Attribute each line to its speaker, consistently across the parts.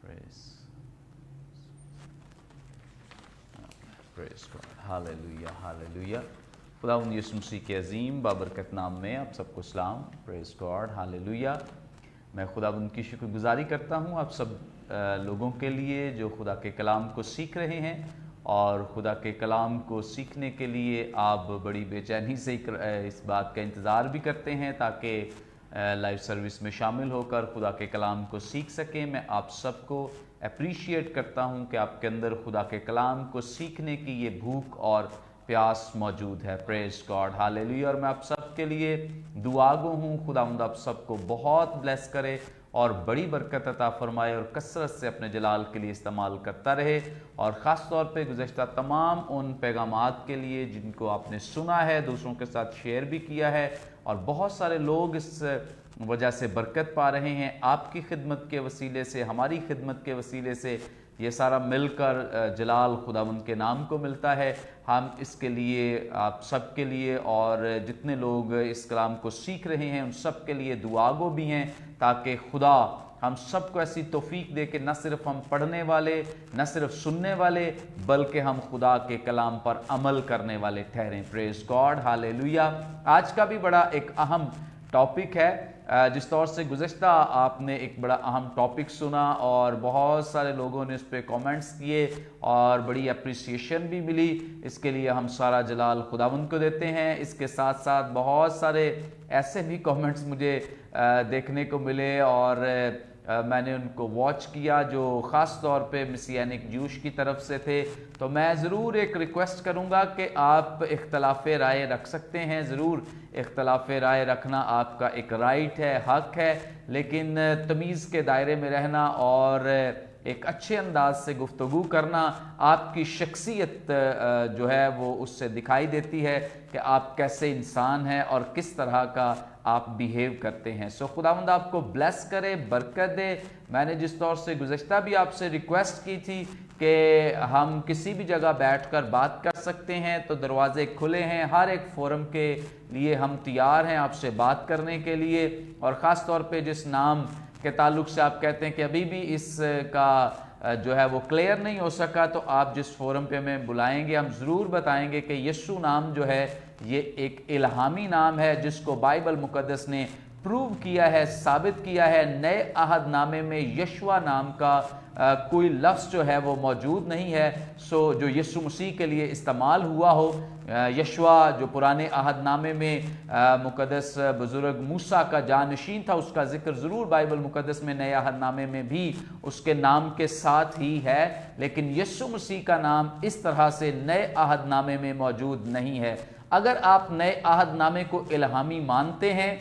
Speaker 1: Praise God, hallelujah hallelujah. खुदावंद यीशु मसीह के अजीम बाबरकत नाम में आप सबको सलाम। Praise God, hallelujah. मैं खुदावंद की शुक्रगुजारी करता हूँ आप सब लोगों के लिए जो खुदा के कलाम को सीख रहे हैं, और खुदा के कलाम को सीखने के लिए आप बड़ी बेचैनी से इस बात का इंतज़ार भी करते हैं ताकि लाइव सर्विस में शामिल होकर खुदा के कलाम को सीख सकें। मैं आप सबको अप्रीशिएट करता हूं कि आपके अंदर खुदा के कलाम को सीखने की ये भूख और प्यास मौजूद है। Praise God, hallelujah. और मैं आप सबके लिए दुआगो हूँ, खुदावंद आप सबको बहुत ब्लेस करे और बड़ी बरकत अता फरमाए और कसरत से अपने जलाल के लिए इस्तेमाल करता रहे। और ख़ास तौर पे गुज़श्ता तमाम उन पैगामात के लिए जिनको आपने सुना है, दूसरों के साथ शेयर भी किया है, और बहुत सारे लोग इस वजह से बरकत पा रहे हैं आपकी खिदमत के वसीले से, हमारी खिदमत के वसीले से। ये सारा मिलकर जलाल खुदावंद के नाम को मिलता है। हम इसके लिए आप सब के लिए और जितने लोग इस कलाम को सीख रहे हैं उन सब के लिए दुआगो भी हैं, ताकि खुदा हम सबको ऐसी तौफीक दे कि न सिर्फ हम पढ़ने वाले, न सिर्फ सुनने वाले, बल्कि हम खुदा के कलाम पर अमल करने वाले ठहरें। Praise God, hallelujah. आज का भी बड़ा एक अहम टॉपिक है। जिस तौर से गुज़श्ता आपने एक बड़ा अहम टॉपिक सुना और बहुत सारे लोगों ने इस पर कमेंट्स किए और बड़ी अप्रिसिएशन भी मिली, इसके लिए हम सारा जलाल खुदावंद को देते हैं। इसके साथ साथ बहुत सारे ऐसे भी कमेंट्स मुझे देखने को मिले और मैंने उनको वॉच किया जो ख़ास तौर पे मिसियानिक जूश की तरफ से थे। तो मैं ज़रूर एक रिक्वेस्ट करूँगा कि आप इख्तलाफ राय रख सकते हैं। ज़रूर इख्तलाफ राय रखना आपका एक राइट है, हक है, लेकिन तमीज़ के दायरे में रहना और एक अच्छे अंदाज से गुफ्तगू करना आपकी शख्सियत जो है वो उससे दिखाई देती है कि आप कैसे इंसान हैं और किस तरह का आप बिहेव करते हैं। सो खुदावंद आपको ब्लेस करे, बरकत दे। मैंने जिस तौर से गुज़श्ता भी आपसे रिक्वेस्ट की थी कि हम किसी भी जगह बैठकर बात कर सकते हैं, तो दरवाजे खुले हैं। हर एक फोरम के लिए हम तैयार हैं आपसे बात करने के लिए। और ख़ास तौर पे जिस नाम के ताल्लुक से आप कहते हैं कि अभी भी इसका जो है वो क्लियर नहीं हो सका, तो आप जिस फोरम पे हमें बुलाएंगे हम ज़रूर बताएंगे कि यीशु नाम जो है ये एक इल्हामी नाम है जिसको बाइबल मुकद्दस ने प्रूव किया है, साबित किया है। नए अहद नामे में यशवा नाम का कोई लफ्ज़ जो है वो मौजूद नहीं है। सो जो यीशु मसीह के लिए इस्तेमाल हुआ हो, यशवा जो पुराने अहद नामे में मुकद्दस बुज़ुर्ग मूसा का जानशीन था, उसका जिक्र ज़रूर बाइबल मुकद्दस में नए अहद नामे में भी उसके नाम के साथ ही है, लेकिन यीशु मसीह का नाम इस तरह से नए अहद नामे में मौजूद नहीं है। अगर आप नए अहद नामे को इल्हामी मानते हैं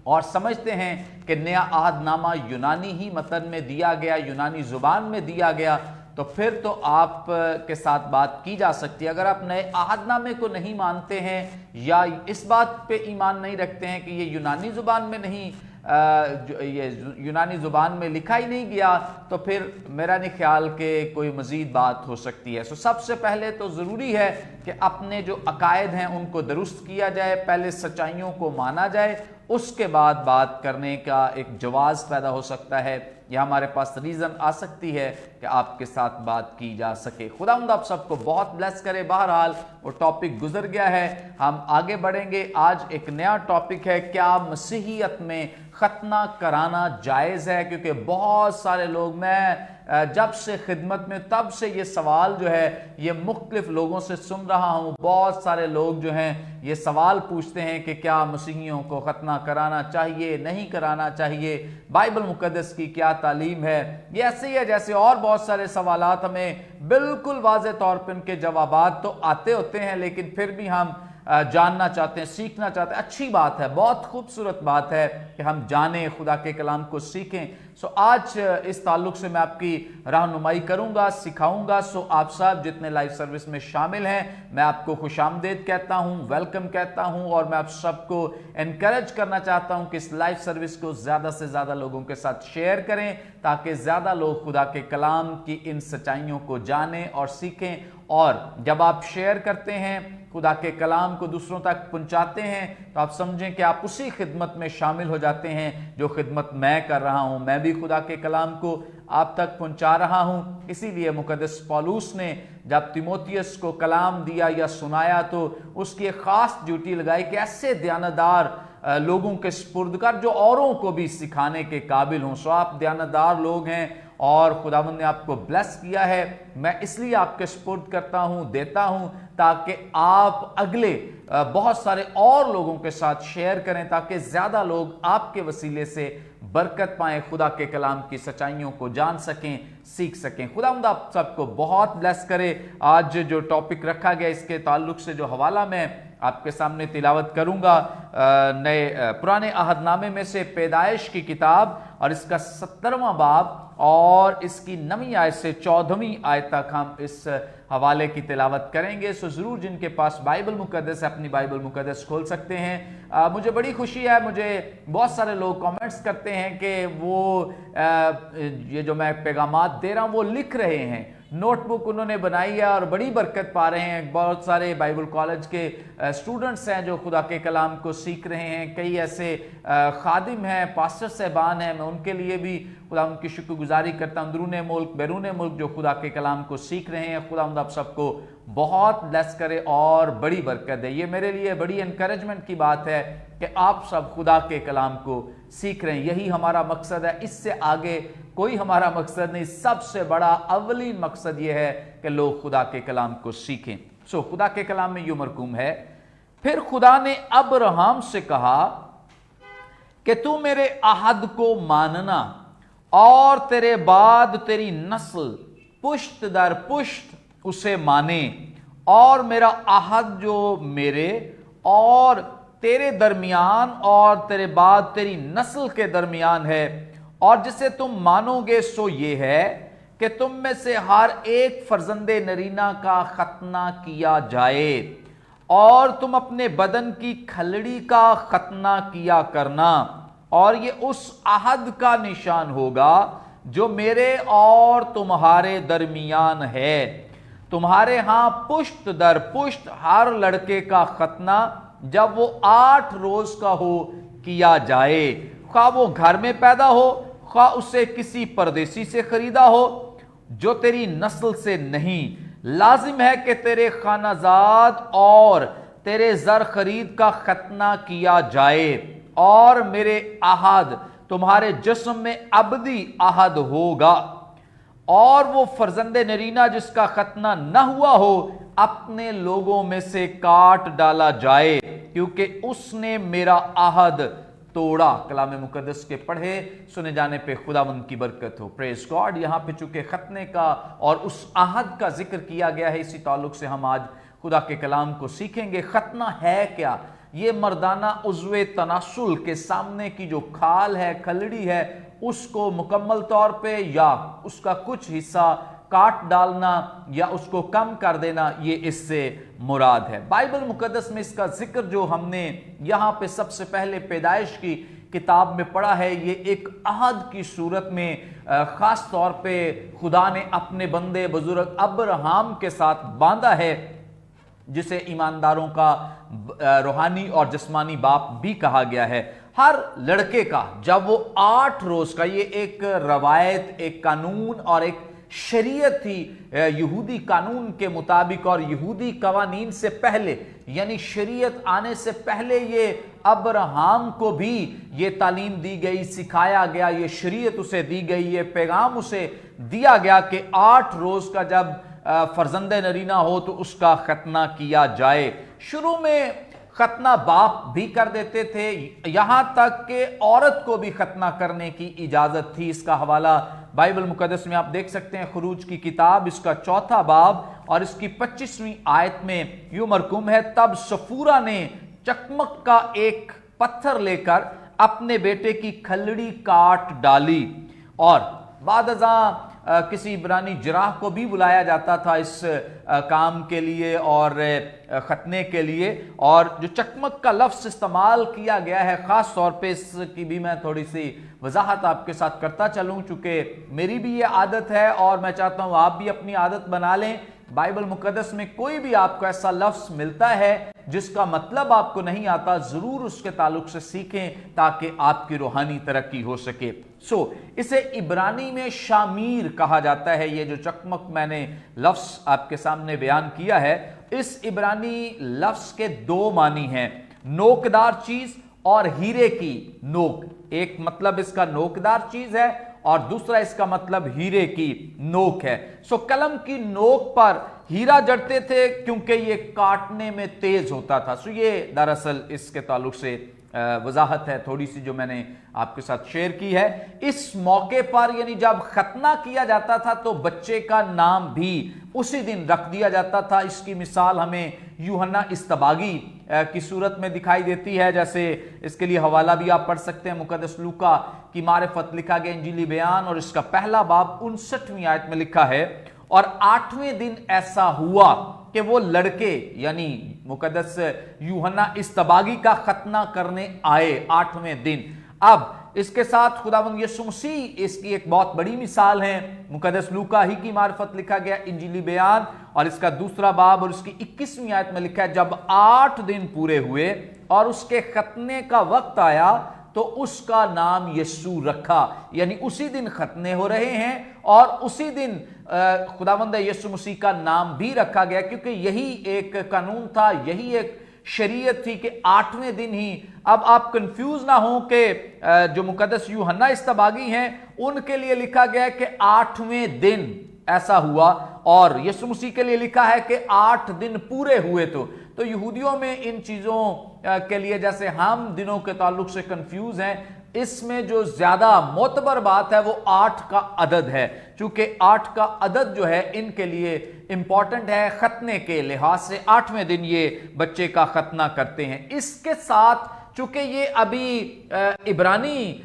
Speaker 1: और समझते हैं कि नया अहदनामा यूनानी ही मतन में दिया गया, यूनानी ज़ुबान में दिया गया, तो फिर तो आप के साथ बात की जा सकती है। अगर आप नए अहदनामे को नहीं मानते हैं या इस बात पे ईमान नहीं रखते हैं कि ये यूनानी ज़ुबान में नहीं, ये यूनानी ज़ुबान में लिखा ही नहीं गया, तो फिर मेरा नहीं ख्याल कि कोई मज़ीद बात हो सकती है। सो सबसे पहले तो ज़रूरी है कि अपने जो अकायद हैं उनको दुरुस्त किया जाए, पहले सच्चाइयों को माना जाए, उसके बाद बात करने का एक जवाज़ पैदा हो सकता है या हमारे पास रीज़न आ सकती है कि आपके साथ बात की जा सके। खुदावंद आप सबको बहुत ब्लेस करे। बहरहाल वो टॉपिक गुजर गया है, हम आगे बढ़ेंगे। आज एक नया टॉपिक है, क्या मसीहियत में खतना कराना जायज़ है? क्योंकि बहुत सारे लोग, मैं जब से खिदमत में तब से ये सवाल जो है ये मुख्तलिफ लोगों से सुन रहा हूँ। बहुत सारे लोग जो हैं ये सवाल पूछते हैं कि क्या मसीहियों को खतना कराना चाहिए, नहीं कराना चाहिए, बाइबल मुकद्दस की क्या तालीम है। ये ऐसे ही है जैसे और बहुत सारे सवालात हमें बिल्कुल वाज़े तौर पर उनके जवाबात तो आते होते हैं, लेकिन फिर भी हम जानना चाहते हैं, सीखना चाहते हैं। अच्छी बात है, बहुत खूबसूरत बात है कि हम जानें, खुदा के कलाम को सीखें। सो आज इस ताल्लुक से मैं आपकी रहनुमाई करूंगा, सिखाऊंगा। सो आप सब जितने लाइव सर्विस में शामिल हैं, मैं आपको खुशामदीद कहता हूं, वेलकम कहता हूं, और मैं आप सबको एनकरेज करना चाहता हूं कि इस लाइव सर्विस को ज़्यादा से ज़्यादा लोगों के साथ शेयर करें, ताकि ज़्यादा लोग खुदा के कलाम की इन सच्चाइयों को जानें और सीखें। और जब आप शेयर करते हैं खुदा के कलाम को दूसरों तक पहुंचाते हैं तो आप समझें कि आप उसी खिदमत में शामिल हो जाते हैं जो खिदमत मैं कर रहा हूं। मैं भी खुदा के कलाम को आप तक पहुंचा रहा हूं। इसीलिए मुकद्दस पौलुस ने जब तीमुथियुस को कलाम दिया या सुनाया तो उसकी एक खास ड्यूटी लगाई कि ऐसे दयानतदार लोगों के सुपुर्द कर जो औरों को भी सिखाने के काबिल हों। सो आप दयानतदार लोग हैं और खुदावंद ने आपको ब्लेस किया है। मैं इसलिए आपके सुपुर्द करता हूं, देता हूं, ताकि आप अगले बहुत सारे और लोगों के साथ शेयर करें, ताकि ज्यादा लोग आपके वसीले से बरकत पाएं, खुदा के कलाम की सच्चाइयों को जान सकें, सीख सकें। खुदावंद आप सबको बहुत ब्लेस करे। आज जो टॉपिक रखा गया इसके ताल्लुक से जो हवाला मैं आपके सामने तिलावत करूंगा पुराने अहदनामे में से पैदाइश की किताब और इसका 17वां बाब और इसकी 9वीं आयत से 14वीं आयत तक हम इस हवाले की तिलावत करेंगे। सो जरूर जिनके पास बाइबल मुकद्दस है अपनी बाइबल मुकद्दस खोल सकते हैं। मुझे बड़ी खुशी है, मुझे बहुत सारे लोग कमेंट्स करते हैं कि वो ये जो मैं पैगामात दे रहा हूं वो लिख रहे हैं, नोटबुक उन्होंने बनाई है और बड़ी बरकत पा रहे हैं। बहुत सारे बाइबल कॉलेज के स्टूडेंट्स हैं जो खुदा के कलाम को सीख रहे हैं। कई ऐसे खादिम हैं, पास्टर साहबान हैं, मैं उनके लिए भी खुदा उनकी शुक्रगुजारी करता हूं। अंदरून मुल्क बैरून मुल्क जो खुदा के कलाम को सीख रहे हैं, खुदा आप सबको बहुत ब्लेस करे और बड़ी बरकत दे। ये मेरे लिए बड़ी एनकरेजमेंट की बात है कि आप सब खुदा के कलाम को सीख रहे हैं। यही हमारा मकसद है, इससे आगे कोई हमारा मकसद नहीं। सबसे बड़ा अव्वलीन मकसद यह है कि लोग खुदा के कलाम को सीखें। सो खुदा के कलाम में यूं मरकूम है, फिर खुदा ने अब्राहम से कहा कि तू मेरे अहद को मानना और तेरे बाद तेरी नस्ल पुश्त दर पुश्त उसे माने, और मेरा अहद जो मेरे और तेरे दरमियान और तेरे बाद तेरी नस्ल के दरमियान है, और जिसे तुम मानोगे सो ये है कि तुम में से हर एक फर्जंदे नरीना का खतना किया जाए, और तुम अपने बदन की खलड़ी का खतना किया करना, और ये उस अहद का निशान होगा जो मेरे और तुम्हारे दरमियान है। तुम्हारे यहां पुश्त दर पुश्त हर लड़के का खतना जब वो 8 रोज का हो किया जाए, खा वो घर में पैदा हो, खा उसे किसी परदेसी से खरीदा हो, जो तेरी नस्ल से नहीं। लाजिम है कि तेरे खानाजाद और तेरे जर खरीद का खतना किया जाए, और मेरे अहद तुम्हारे जिस्म में अबदी अहद होगा। और वो फर्जंदे नरीना जिसका खतना न हुआ हो अपने लोगों में से काट डाला जाए, क्योंकि उसने मेरा अहद तोड़ा। कलाम मुकद्दस के पढ़े सुने जाने पे खुदावंद की बरकत हो। Praise God. यहाँ पे चूंकि खतने का और उस अहद का जिक्र किया गया है, इसी ताल्लुक से हम आज खुदा के कलाम को सीखेंगे। खतना है क्या? ये मर्दाना उज़्वे तनासुल के सामने की जो खाल है, खलड़ी है, उसको मुकम्मल तौर पे या उसका कुछ हिस्सा काट डालना या उसको कम कर देना, ये इससे मुराद है। बाइबल मुकद्दस में इसका जिक्र जो हमने यहाँ पे सबसे पहले पैदाइश की किताब में पढ़ा है, ये एक अहद की सूरत में खास तौर पे खुदा ने अपने बंदे बुजुर्ग अब्राहम के साथ बांधा है, जिसे ईमानदारों का रूहानी और जिस्मानी बाप भी कहा गया है। हर लड़के का जब वो 8 रोज का, ये एक रवायत, एक कानून और एक शरीयत थी यहूदी कानून के मुताबिक, और यहूदी कवानीन से पहले यानी शरीयत आने से पहले ये अब्राहम को भी ये तालीम दी गई, सिखाया गया, ये शरीयत उसे दी गई, ये पैगाम उसे दिया गया कि 8 रोज का जब फर्जंदे नरीना हो तो उसका खतना किया जाए। शुरू में खतना बाप भी कर देते थे, यहां तक कि औरत को भी खतना करने की इजाजत थी। इसका हवाला बाइबल मुकद्दस में आप देख सकते हैं, खुरूज की किताब इसका 4था बाब और इसकी 25वीं आयत में यूं मरकूम है, तब सफूरा ने चकमक का एक पत्थर लेकर अपने बेटे की खलड़ी काट डाली, और बाद किसी इब्रानी जराह को भी बुलाया जाता था इस काम के लिए और खतने के लिए, और जो चकमक का लफ्ज़ इस्तेमाल किया गया है ख़ास तौर पे इसकी भी मैं थोड़ी सी वजाहत आपके साथ करता चलूँ, चूँकि मेरी भी ये आदत है और मैं चाहता हूँ आप भी अपनी आदत बना लें बाइबल मुकद्दस में कोई भी आपको ऐसा लफ्ज मिलता है जिसका मतलब आपको नहीं आता, जरूर उसके ताल्लुक से सीखें ताकि आपकी रूहानी तरक्की हो सके। इसे इब्रानी में शामीर कहा जाता है। ये जो चकमक मैंने लफ्ज आपके सामने बयान किया है, इस इब्रानी लफ्ज के दो मानी हैं, नोकदार चीज और हीरे की नोक। एक मतलब इसका नोकदार चीज है और दूसरा इसका मतलब हीरे की नोक है। कलम की नोक पर हीरा जड़ते थे क्योंकि ये काटने में तेज होता था। ये दरअसल इसके ताल्लुक से वजाहत है थोड़ी सी जो मैंने आपके साथ शेयर की है। इस मौके पर यानी जब खतना किया जाता था तो बच्चे का नाम भी उसी दिन रख दिया जाता था। इसकी मिसाल हमें यूहन्ना इस्तबागी की सूरत में दिखाई देती है। जैसे इसके लिए हवाला भी आप पढ़ सकते हैं, मुकद्दस लूका की मारिफत लिखा गया इंजीली बयान और इसका पहला बाब 59वीं आयत में लिखा है, और 8वें दिन ऐसा हुआ कि वो लड़के यानी मुकद्दस यूहन्ना इस्तबागी का खतना करने आए 8वें दिन। अब इसके साथ खुदावंद यीशु मसीह इसकी एक बहुत बड़ी मिसाल है। मुकद्दस लूका ही की मार्फत लिखा गया इंजीली बयान और इसका दूसरा बाब और इसकी 21वीं आयत में लिखा है, जब 8 दिन पूरे हुए और उसके खतने का वक्त आया तो उसका नाम यीशु रखा। यानी उसी दिन खतने हो रहे हैं और उसी दिन खुदावंद यीशु मसीह का नाम भी रखा गया, क्योंकि यही एक कानून था, यही एक शरीयत थी कि 8वें दिन ही। अब आप कंफ्यूज ना हो कि जो मुकद्दस यूहन्ना इस्तबागी हैं उनके लिए लिखा गया है कि 8वें दिन ऐसा हुआ और यीशु मसीह के लिए लिखा है कि 8 दिन पूरे हुए। तो यहूदियों में इन चीजों के लिए जैसे हम दिनों के ताल्लुक से कंफ्यूज हैं, इसमें जो ज्यादा मोतबर बात है वो 8 का अदद है। चूंकि 8 का अदद जो है इनके लिए इंपॉर्टेंट है, खतने के लिहाज से 8वें दिन ये बच्चे का खतना करते हैं। इसके साथ चूंकि ये अभी इब्रानी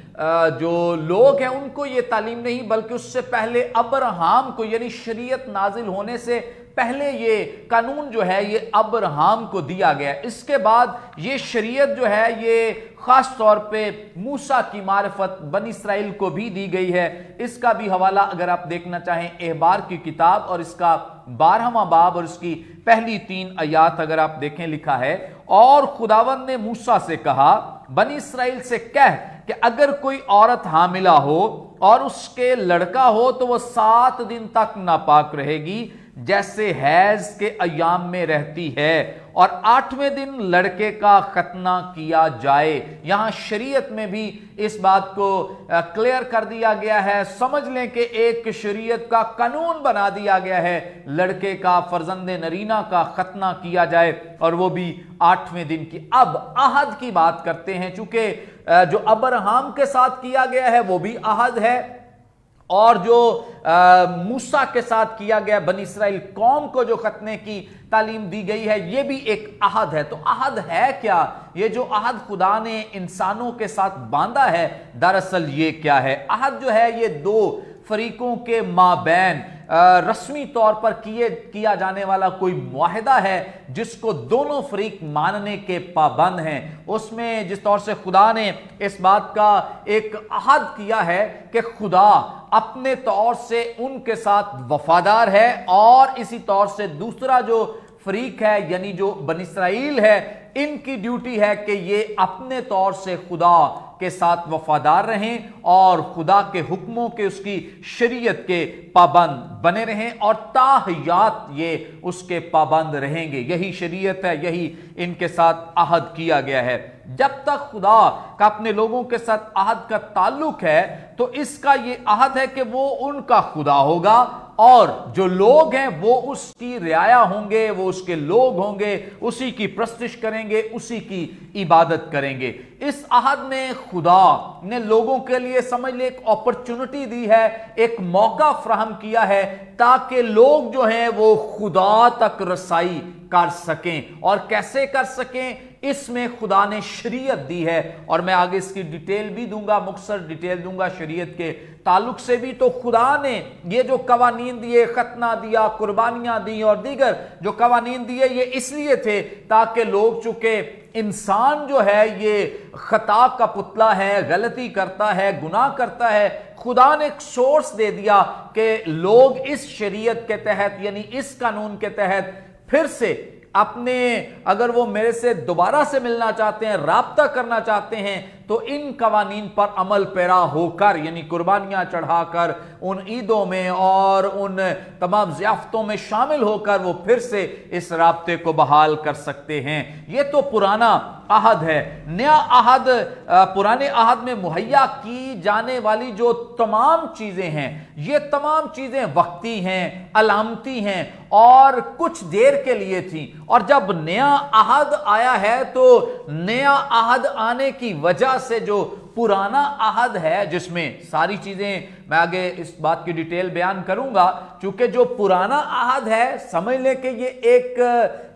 Speaker 1: जो लोग हैं उनको ये तालीम नहीं, बल्कि उससे पहले अब्राहम को यानी शरीयत नाजिल होने से पहले ये कानून जो है ये अब्राहम को दिया गया। इसके बाद ये शरीयत जो है ये खास तौर पे मूसा की मारिफत बनी इसराइल को भी दी गई है। इसका भी हवाला अगर आप देखना चाहें एहबार की किताब और इसका 12वां बाब और इसकी पहली 3 आयात अगर आप देखें, लिखा है, और खुदावंद ने मूसा से कहा, बनी इसराइल से कह कि अगर कोई औरत हामिला हो और उसके लड़का हो तो वह 7 दिन तक नापाक रहेगी जैसे हैज के अयाम में रहती है, और 8वें दिन लड़के का खतना किया जाए। यहां शरीयत में भी इस बात को क्लियर कर दिया गया है। समझ लें कि एक शरीयत का कानून बना दिया गया है, लड़के का फर्जंदे नरीना का खतना किया जाए और वो भी 8वें दिन की। अब अहद की बात करते हैं, चूंकि जो अब्राहम के साथ किया गया है वो भी अहद है और जो मूसा के साथ किया गया बनी इसराइल कौम को जो खतने की तालीम दी गई है ये भी एक अहद है। तो अहद है क्या? ये जो अहद खुदा ने इंसानों के साथ बांधा है, दरअसल ये क्या है? अहद जो है ये 2 फरीकों के माबैन रस्मी तौर पर किया जाने वाला कोई मुआहिदा है जिसको दोनों फरीक मानने के पाबंद हैं। उसमें जिस तौर से खुदा ने इस बात का एक अहद किया है कि खुदा अपने तौर से उनके साथ वफादार है और इसी तौर से दूसरा जो फरीक है यानी जो बनी इसराइल है, इनकी ड्यूटी है कि ये अपने तौर से खुदा के साथ वफादार रहें और खुदा के हुक्मों के, उसकी शरीयत के पाबंद बने रहें और ताहयात ये उसके पाबंद रहेंगे। यही शरीयत है, यही इनके साथ अहद किया गया है। जब तक खुदा का अपने लोगों के साथ अहद का ताल्लुक है तो इसका ये अहद है कि वो उनका खुदा होगा और जो लोग हैं वो उसकी रियाया होंगे, वो उसके लोग होंगे, उसी की प्रस्तिश करेंगे, उसी की इबादत करेंगे। इस अहद में खुदा ने लोगों के लिए समझ ले एक अपॉर्चुनिटी दी है, एक मौका फराहम किया है ताकि लोग जो हैं वो खुदा तक रसाई कर सकें। और कैसे कर सकें? इसमें खुदा ने शरीयत दी है और मैं आगे इसकी डिटेल भी दूंगा, मुख्तसर डिटेल दूंगा शरीयत के ताल्लुक से भी। तो खुदा ने ये जो कवानीन दिए, खतना दिया, कुर्बानियां दी और दीगर जो कवानीन दिए, ये इसलिए थे ताकि लोग, चूंकि इंसान जो है ये खता का पुतला है, गलती करता है, गुनाह करता है, خدا نے ایک سورس دے دیا کہ لوگ اس شریعت کے تحت یعنی اس قانون کے تحت پھر سے اپنے اگر وہ میرے سے دوبارہ سے ملنا چاہتے ہیں، رابطہ کرنا چاہتے ہیں، تو ان قوانین پر عمل پیرا ہو کر یعنی قربانیاں چڑھا کر ان عیدوں میں اور ان تمام ضیافتوں میں شامل ہو کر وہ پھر سے اس رابطے کو بحال کر سکتے ہیں۔ یہ تو پرانا عہد ہے۔ نیا عہد، پرانے عہد میں مہیا کی جانے والی جو تمام چیزیں ہیں، یہ تمام چیزیں وقتی ہیں، علامتی ہیں اور کچھ دیر کے لیے تھیں، اور جب نیا عہد آیا ہے تو نیا عہد آنے کی وجہ سے جو پرانا عہد ہے جس میں ساری چیزیں میں آگے اس بات کی ڈیٹیل بیان کروں گا، چونکہ جو پرانا عہد ہے سمجھ لیں کہ یہ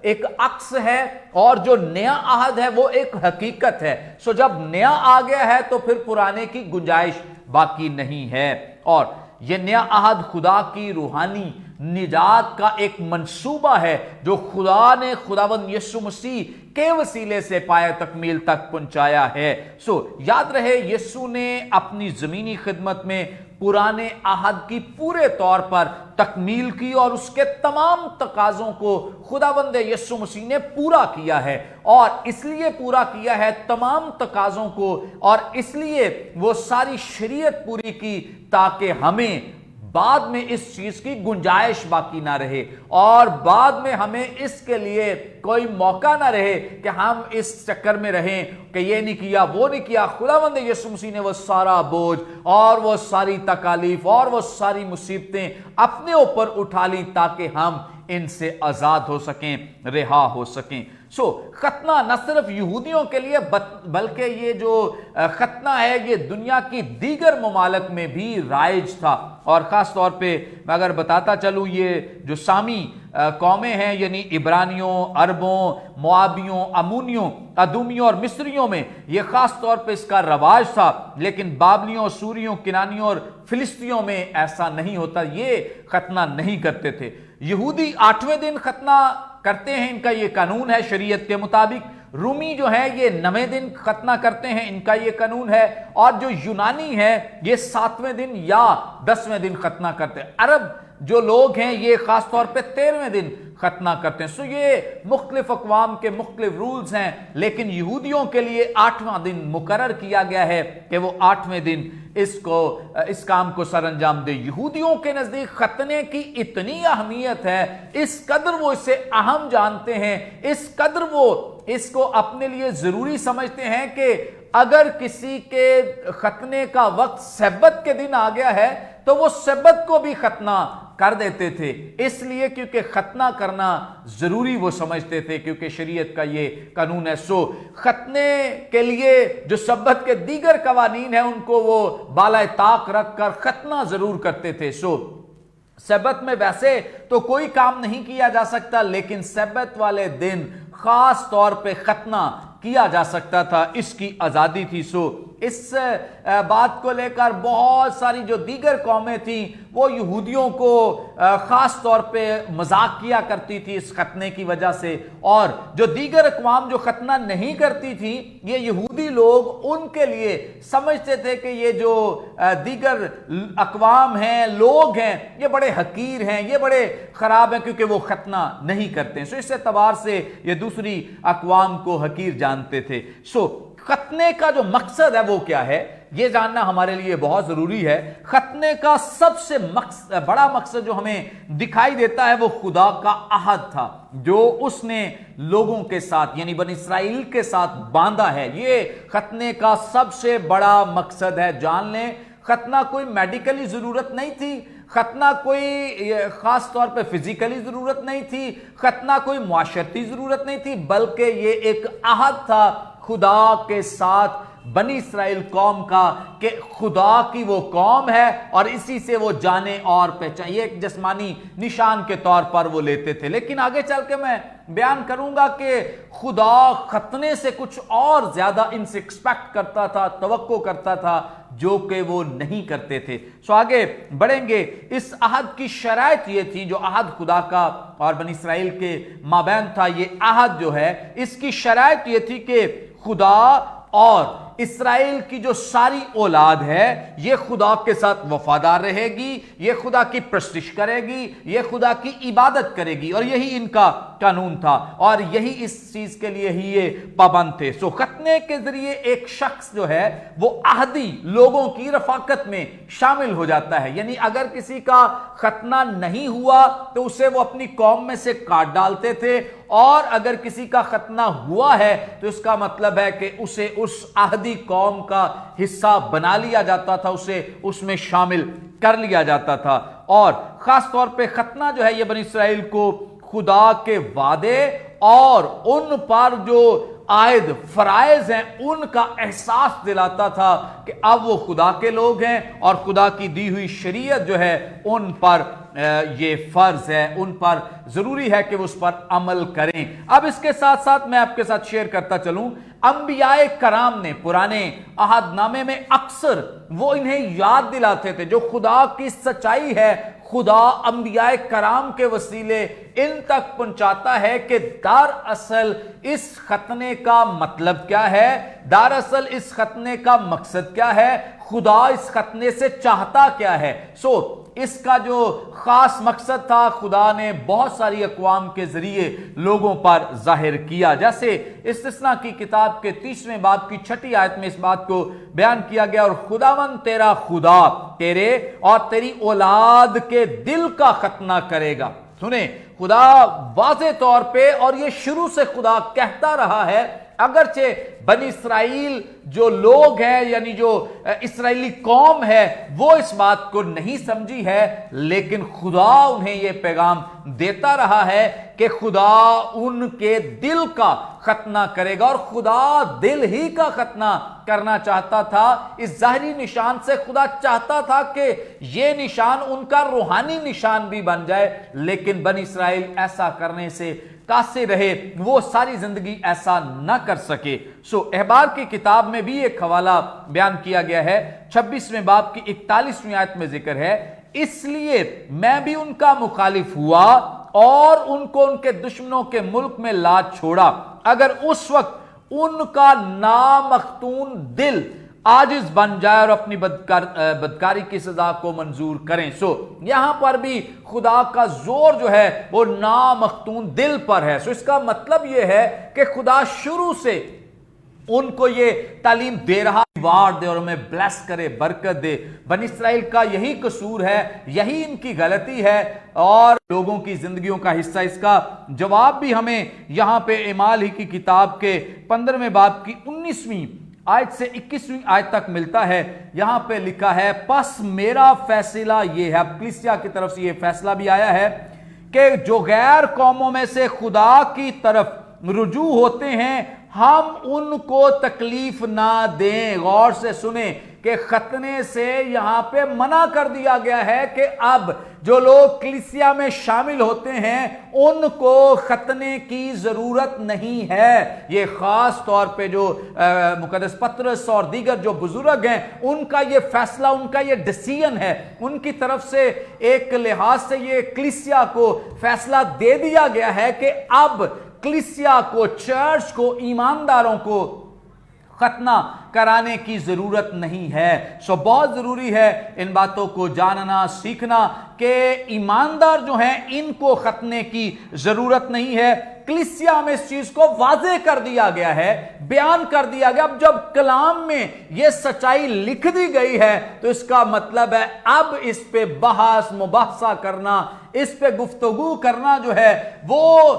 Speaker 1: ایک عکس ہے اور جو نیا عہد ہے وہ ایک حقیقت ہے۔ سو جب نیا آ گیا ہے تو پھر پرانے کی گنجائش باقی نہیں ہے، اور یہ نیا عہد خدا کی روحانی نجات کا ایک منصوبہ ہے جو خدا نے خداوند یسوع مسیح کے وسیلے سے پایہ تکمیل تک پہنچایا ہے۔ سو یاد رہے، یسوع نے اپنی زمینی خدمت میں پرانے عہد کی پورے طور پر تکمیل کی اور اس کے تمام تقاضوں کو خداوند یسوع مسیح نے پورا کیا ہے، اور اس لیے پورا کیا ہے تمام تقاضوں کو، اور اس لیے وہ ساری شریعت پوری کی تاکہ ہمیں بعد میں اس چیز کی گنجائش باقی نہ رہے، اور بعد میں ہمیں اس کے لیے کوئی موقع نہ رہے کہ ہم اس چکر میں رہیں کہ یہ نہیں کیا وہ نہیں کیا۔ خداوند یسوع مسیح نے وہ سارا بوجھ اور وہ ساری تکالیف اور وہ ساری مصیبتیں اپنے اوپر اٹھا لی تاکہ ہم ان سے آزاد ہو سکیں، رہا ہو سکیں۔ سو ختنہ نہ صرف یہودیوں کے لیے بلکہ یہ جو ختنہ ہے یہ دنیا کی دیگر ممالک میں بھی رائج تھا، اور خاص طور پہ میں اگر بتاتا چلوں یہ جو سامی قومیں ہیں یعنی عبرانیوں، عربوں، موابیوں، امونیوں، ادومیوں اور مصریوں میں یہ خاص طور پہ اس کا رواج تھا، لیکن بابلیوں، سوریوں، کنانیوں اور فلسطینیوں میں ایسا نہیں ہوتا، یہ ختنہ نہیں کرتے تھے۔ یہودی 8ویں دن ختنہ کرتے ہیں، ان کا یہ قانون ہے شریعت کے مطابق۔ رومی جو ہے یہ 9ویں دن ختنہ کرتے ہیں، ان کا یہ قانون ہے، اور جو یونانی ہے یہ 7ویں دن یا 10ویں دن ختنہ کرتے ہیں۔ عرب جو لوگ ہیں یہ خاص طور پہ 13ویں دن ختنہ کرتے ہیں۔ سو یہ مختلف اقوام کے مختلف رولز ہیں، لیکن یہودیوں کے لیے 8واں دن مقرر کیا گیا ہے کہ وہ 8ویں دن اس کام کو سر انجام دے۔ یہودیوں کے نزدیک ختنے کی اتنی اہمیت ہے، اس قدر وہ اسے اہم جانتے ہیں، اس قدر وہ اس کو اپنے لیے ضروری سمجھتے ہیں کہ اگر کسی کے ختنے کا وقت سبت کے دن آ گیا ہے تو وہ سبت کو بھی ختنہ کر دیتے تھے، اس لیے کیونکہ ختنہ کرنا ضروری وہ سمجھتے تھے، کیونکہ شریعت کا یہ قانون ہے۔ سو ختنے کے لیے جو سبت کے دیگر قوانین ہیں ان کو وہ بالائے طاق رکھ کر ختنہ ضرور کرتے تھے۔ سو سبت میں ویسے تو کوئی کام نہیں کیا جا سکتا، لیکن سبت والے دن خاص طور پہ ختنہ کیا جا سکتا تھا، اس کی آزادی تھی۔ سو اس بات کو لے کر بہت ساری جو دیگر قومیں تھیں وہ یہودیوں کو خاص طور پہ مذاق کیا کرتی تھی اس ختنے کی وجہ سے، اور جو دیگر اقوام جو ختنہ نہیں کرتی تھیں یہ یہودی لوگ ان کے لیے سمجھتے تھے کہ یہ جو دیگر اقوام ہیں، لوگ ہیں، یہ بڑے حقیر ہیں، یہ بڑے خراب ہیں کیونکہ وہ ختنہ نہیں کرتے ہیں۔ سو اس اعتبار سے یہ دوسری اقوام کو حقیر جانتے تھے۔ سو ختنے کا جو مقصد ہے وہ کیا ہے یہ جاننا ہمارے لیے بہت ضروری ہے۔ ختنے کا سب سے بڑا مقصد جو ہمیں دکھائی دیتا ہے وہ خدا کا عہد تھا جو اس نے لوگوں کے ساتھ یعنی بنی اسرائیل کے ساتھ باندھا ہے۔ یہ ختنے کا سب سے بڑا مقصد ہے، جان لیں۔ ختنہ کوئی میڈیکلی ضرورت نہیں تھی، ختنہ کوئی خاص طور پہ فزیکلی ضرورت نہیں تھی، ختنہ کوئی معاشرتی ضرورت نہیں تھی، بلکہ یہ ایک عہد تھا خدا کے ساتھ بنی اسرائیل قوم کا کہ خدا کی وہ قوم ہے اور اسی سے وہ جانے اور پہچان، یہ ایک جسمانی نشان کے طور پر وہ لیتے تھے۔ لیکن آگے چل کے میں بیان کروں گا کہ خدا ختنے سے کچھ اور زیادہ ان سے ایکسپیکٹ کرتا تھا، توقع کرتا تھا، جو کہ وہ نہیں کرتے تھے۔ سو آگے بڑھیں گے۔ اس عہد کی شرائط یہ تھی، جو عہد خدا کا اور بنی اسرائیل کے مابین تھا، یہ عہد جو ہے اس کی شرائط یہ تھی کہ خدا اور اسرائیل کی جو ساری اولاد ہے یہ خدا کے ساتھ وفادار رہے گی، یہ خدا کی پرستش کرے گی، یہ خدا کی عبادت کرے گی، اور یہی ان کا قانون تھا اور یہی اس چیز کے لیے ہی یہ پابند تھے۔ سو ختنے کے ذریعے ایک شخص جو ہے وہ عہدی لوگوں کی رفاقت میں شامل ہو جاتا ہے، یعنی اگر کسی کا ختنہ نہیں ہوا تو اسے وہ اپنی قوم میں سے کاٹ ڈالتے تھے، اور اگر کسی کا ختنہ ہوا ہے تو اس کا مطلب ہے کہ اسے اس عہدی قوم کا حصہ بنا لیا جاتا تھا، اسے اس میں شامل کر لیا جاتا تھا۔ اور خاص طور پہ ختنہ جو ہے یہ بنی اسرائیل کو خدا کے وعدے اور ان پر جو عائد فرائض ہیں ان کا احساس دلاتا تھا کہ اب وہ خدا کے لوگ ہیں اور خدا کی دی ہوئی شریعت جو ہے ان پر یہ فرض ہے، ان پر ضروری ہے کہ وہ اس پر عمل کریں۔ اب اس کے ساتھ ساتھ میں آپ کے ساتھ شیئر کرتا چلوں، انبیاء کرام نے پرانے عہد نامے میں اکثر وہ انہیں یاد دلاتے تھے جو خدا کی سچائی ہے، خدا انبیاء کرام کے وسیلے ان تک پہنچاتا ہے کہ دراصل اس ختنے کا مطلب کیا ہے، دراصل اس ختنے کا مقصد کیا ہے، خدا اس ختنے سے چاہتا کیا ہے۔ اس کا جو خاص مقصد تھا خدا نے بہت ساری اقوام کے ذریعے لوگوں پر ظاہر کیا، جیسے استثنا کی کتاب کے 30ویں باب کی 6 آیت میں اس بات کو بیان کیا گیا، اور خداوند تیرا خدا تیرے اور تیری اولاد کے دل کا ختنہ کرے گا۔ سنیں، خدا واضح طور پہ، اور یہ شروع سے خدا کہتا رہا ہے، اگرچہ بنی اسرائیل جو لوگ ہیں یعنی جو اسرائیلی قوم ہے وہ اس بات کو نہیں سمجھی ہے، لیکن خدا انہیں یہ پیغام دیتا رہا ہے کہ خدا ان کے دل کا ختنہ کرے گا، اور خدا دل ہی کا ختنہ کرنا چاہتا تھا۔ اس ظاہری نشان سے خدا چاہتا تھا کہ یہ نشان ان کا روحانی نشان بھی بن جائے، لیکن بنی اسرائیل ایسا کرنے سے قاصر رہے، وہ ساری زندگی ایسا نہ کر سکے۔ احبار کی کتاب میں بھی ایک حوالہ بیان کیا گیا ہے، 26ویں باب کی 41ویں آیت میں ذکر ہے، اس لیے میں بھی ان کا مخالف ہوا اور ان کو ان کے دشمنوں کے ملک میں لا چھوڑا، اگر اس وقت ان کا نامختون دل عاجز بن جائے اور اپنی بدکاری کی سزا کو منظور کریں۔ یہاں پر بھی خدا کا زور جو ہے وہ نامختون دل پر ہے۔ اس کا مطلب یہ ہے کہ خدا شروع سے ان کو یہ تعلیم دے رہا، ریوارڈ دے اور انہیں بلیس کرے، برکت دے۔ بنی اسرائیل کا یہی قصور ہے، یہی ان کی غلطی ہے اور لوگوں کی زندگیوں کا حصہ۔ اس کا جواب بھی ہمیں یہاں پہ اعمال ہی کی کتاب کے 15ویں باب کی 19ویں آیت سے 21ویں آیت تک ملتا ہے۔ یہاں پہ لکھا ہے، پس میرا فیصلہ یہ ہے، اب کلیسیا کی طرف سے یہ فیصلہ بھی آیا ہے کہ جو غیر قوموں میں سے خدا کی طرف رجوع ہوتے ہیں ہم ان کو تکلیف نہ دیں۔ غور سے سنیں کہ ختنے سے یہاں پہ منع کر دیا گیا ہے کہ اب جو لوگ کلیسیا میں شامل ہوتے ہیں ان کو ختنے کی ضرورت نہیں ہے۔ یہ خاص طور پہ جو مقدس پطرس اور دیگر جو بزرگ ہیں ان کا یہ فیصلہ، ان کا یہ ڈیسیژن ہے، ان کی طرف سے ایک لحاظ سے یہ کلیسیا کو فیصلہ دے دیا گیا ہے کہ اب کلیسیا کو، چرچ کو، ایمانداروں کو ختنہ کرانے کی ضرورت نہیں ہے۔ بہت ضروری ہے ان باتوں کو جاننا، سیکھنا کہ ایماندار جو ہیں ان کو ختنے کی ضرورت نہیں ہے۔ کلیسیا میں اس چیز کو واضح کر دیا گیا ہے، بیان کر دیا گیا۔ اب جب کلام میں یہ سچائی لکھ دی گئی ہے تو اس کا مطلب ہے اب اس پہ بحث مباحثہ کرنا، اس پہ گفتگو کرنا جو ہے وہ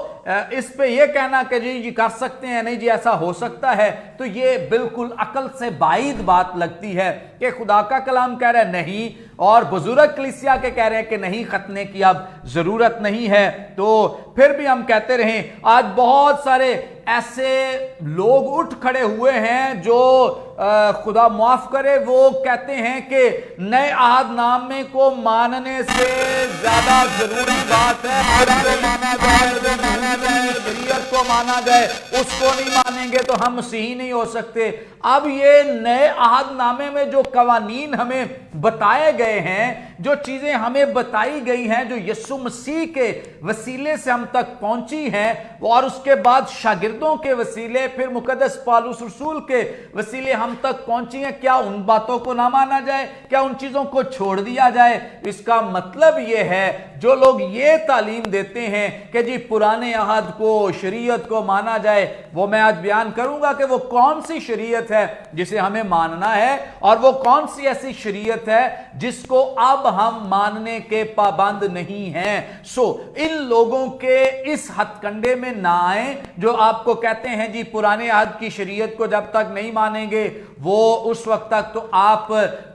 Speaker 1: اس پہ یہ کہنا کہ جی کر سکتے ہیں، نہیں جی ایسا ہو سکتا ہے، تو یہ بالکل عقل سے بعید بات لگتی ہے کہ خدا کا کلام کہہ رہا ہے نہیں اور بزرگ کلیسیا کے کہہ رہے ہیں کہ نہیں، ختنے کی اب ضرورت نہیں ہے۔ تو پھر بھی ہم کہتے رہیں، آج بہت سارے ایسے لوگ اٹھ کھڑے ہوئے ہیں جو خدا معاف کرے وہ کہتے ہیں کہ نئے عہد نامے کو ماننے سے زیادہ ضروری بات ہے شریعت کو مانا جائے، اس کو نہیں مانیں گے تو ہم مسیحی نہیں ہو سکتے۔ اب یہ نئے عہد نامے میں جو قوانین ہمیں بتائے گئے ہیں، جو چیزیں ہمیں بتائی گئی ہیں، جو یسوع مسیح کے وسیلے سے ہم تک پہنچی ہیں اور اس کے بعد شاگرد शागिर्दों के वसीले, फिर मुकद्दस पौलुस रसूल के वसीले हम तक पहुंची हैं। क्या उन बातों को ना माना जाए? क्या उन चीजों को छोड़ दिया जाए? इसका मतलब यह है, जो लोग ये तालीम देते हैं कि जी पुराने अहद को, शरीयत को माना जाए, वो मैं आज बयान करूंगा कि वो कौन सी शरीयत है जिसे हमें मानना है, और वो कौन सी ऐसी शरीयत है जिसको अब हम मानने के पाबंद नहीं हैं। इन लोगों के इस हथकंडे में ना आए जो आपको कहते हैं जी पुराने अहद की शरीयत को जब तक नहीं मानेंगे वो उस वक्त तक तो आप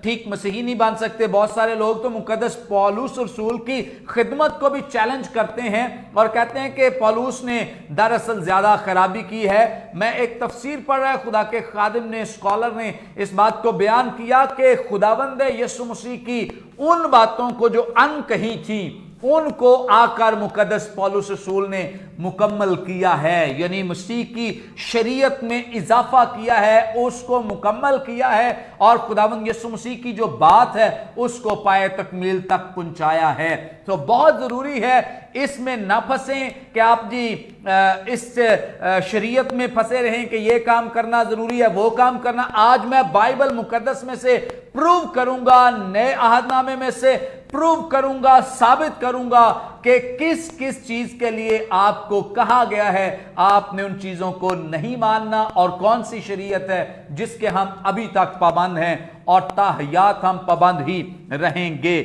Speaker 1: ठीक मसीही नहीं बन सकते। बहुत सारे लोग तो मुकद्दस पौलुस रसूल की खिदमत को भी चैलेंज करते हैं और कहते हैं कि पौलुस ने दरअसल ज्यादा खराबी की है। मैं एक तफसीर पढ़ रहा है, खुदा के खादिम ने, स्कॉलर ने इस बात को बयान किया कि खुदावंद यीशु मसीह की उन बातों को जो अनकही थी उनको आकर मुकद्दस पौलुस रसूल ने मुकम्मल किया है, यानी मसीह की शरीयत में इजाफा किया है, उसको मुकम्मल किया है और खुदावंद यीशु मसीह की जो बात है उसको पाए तकमील तक पहुंचाया है। तो बहुत जरूरी है इसमें ना फंसें कि आप जी इस शरीयत में फंसे रहें कि ये काम करना जरूरी है, वो काम करना। आज मैं बाइबल मुकद्दस में से प्रूव करूंगा, नए अहदनामे में से प्रूव करूंगा, साबित करूंगा कि किस किस चीज के लिए आपको कहा गया है आपने उन चीजों को नहीं मानना, और कौन सी शरीयत है जिसके हम अभी तक पाबंद हैं और ताहयात हम पाबंद ही रहेंगे।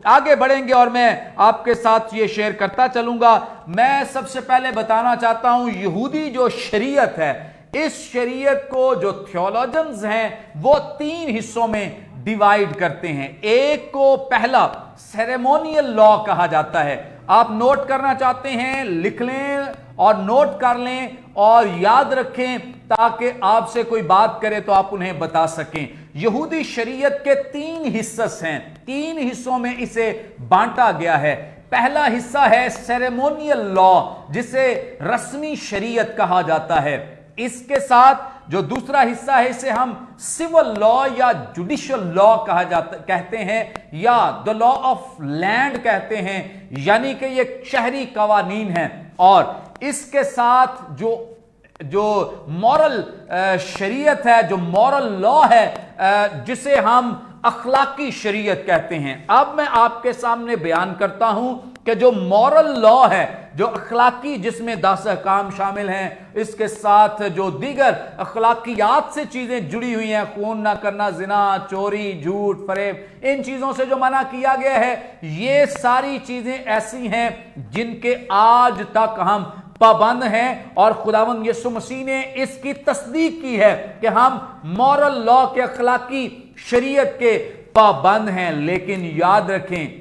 Speaker 1: आगे बढ़ेंगे और मैं आपके साथ ये शेयर करता चलूंगा। मैं सबसे पहले बताना चाहता हूं, यहूदी जो शरीयत है, इस शरीयत को जो थियोलॉजन्स हैं वो 3 हिस्सों में डिवाइड करते हैं। एक को पहला सेरेमोनियल लॉ कहा जाता है। आप नोट करना चाहते हैं लिख लें और नोट कर लें और याद रखें ताकि आपसे कोई बात करे तो आप उन्हें बता सकें। यहूदी शरीयत के 3 हिस्से हैं, 3 हिस्सों में इसे बांटा गया है। पहला हिस्सा है सेरेमोनियल लॉ, जिसे रस्मी शरीयत कहा जाता है। इसके साथ जो दूसरा हिस्सा है इसे हम सिविल लॉ या जुडिशियल लॉ कहते हैं, या द लॉ ऑफ लैंड कहते हैं, यानी कि ये शहरी कवानीन है। और इसके साथ जो मॉरल शरीयत है, जो मॉरल लॉ है, जिसे हम अखलाकी शरीयत कहते हैं। अब मैं आपके सामने बयान करता हूं कि जो मॉरल लॉ है, जो अखलाकी, जिसमें 10 अहकाम शामिल हैं, इसके साथ जो दीगर अखलाकियात से चीजें जुड़ी हुई हैं, खून ना करना, जिना, चोरी, झूठ, फरेब, इन चीजों से जो मना किया गया है, ये सारी चीजें ऐसी हैं जिनके आज तक हम पाबंद हैं और खुदावंद यीशु मसीह ने इसकी तस्दीक की है कि हम मॉरल लॉ के, अखलाकी शरीयत के पाबंद हैं। लेकिन याद रखें,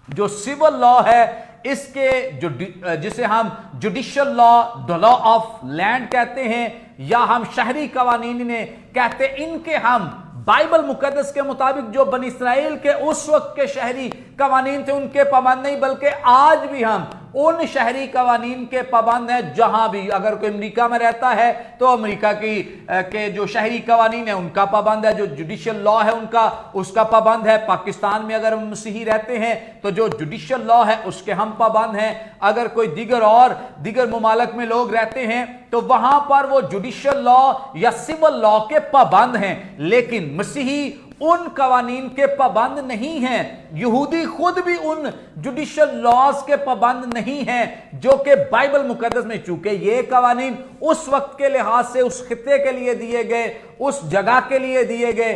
Speaker 1: जो सिविल लॉ है, इसके जिसे हम judicial law, the law of land कहते हैं, या हम शहरी कवानीन ने कहते हैं, इनके हम बाइबल मुकद्दस के मुताबिक जो बनी इस्राएल के उस वक्त के शहरी कवानीन थे उनके पाबंद नहीं, बल्कि आज भी हम उन शहरी कवानीन के पाबंद हैं। जहां भी अगर कोई अमेरिका में रहता है तो अमेरिका के जो शहरी कवानीन है उनका पाबंद है, जो जुडिशियल लॉ है उनका, उसका पाबंद है। पाकिस्तान में अगर मसीही रहते हैं तो जो जुडिशियल लॉ है उसके हम पाबंद हैं। अगर कोई दीगर मुमालक में लोग रहते हैं तो वहां पर वो जुडिशियल लॉ या सिविल लॉ के पाबंद हैं, लेकिन मसीही उन कवानीन के पाबंद नहीं हैं। यहूदी खुद भी उन जुडिशियल लॉज के पाबंद नहीं हैं जो कि बाइबल मुकद्दस में, चूंकि ये कवानीन उस वक्त के लिहाज से उस खित्ते के लिए दिए गए, उस जगह के लिए दिए गए।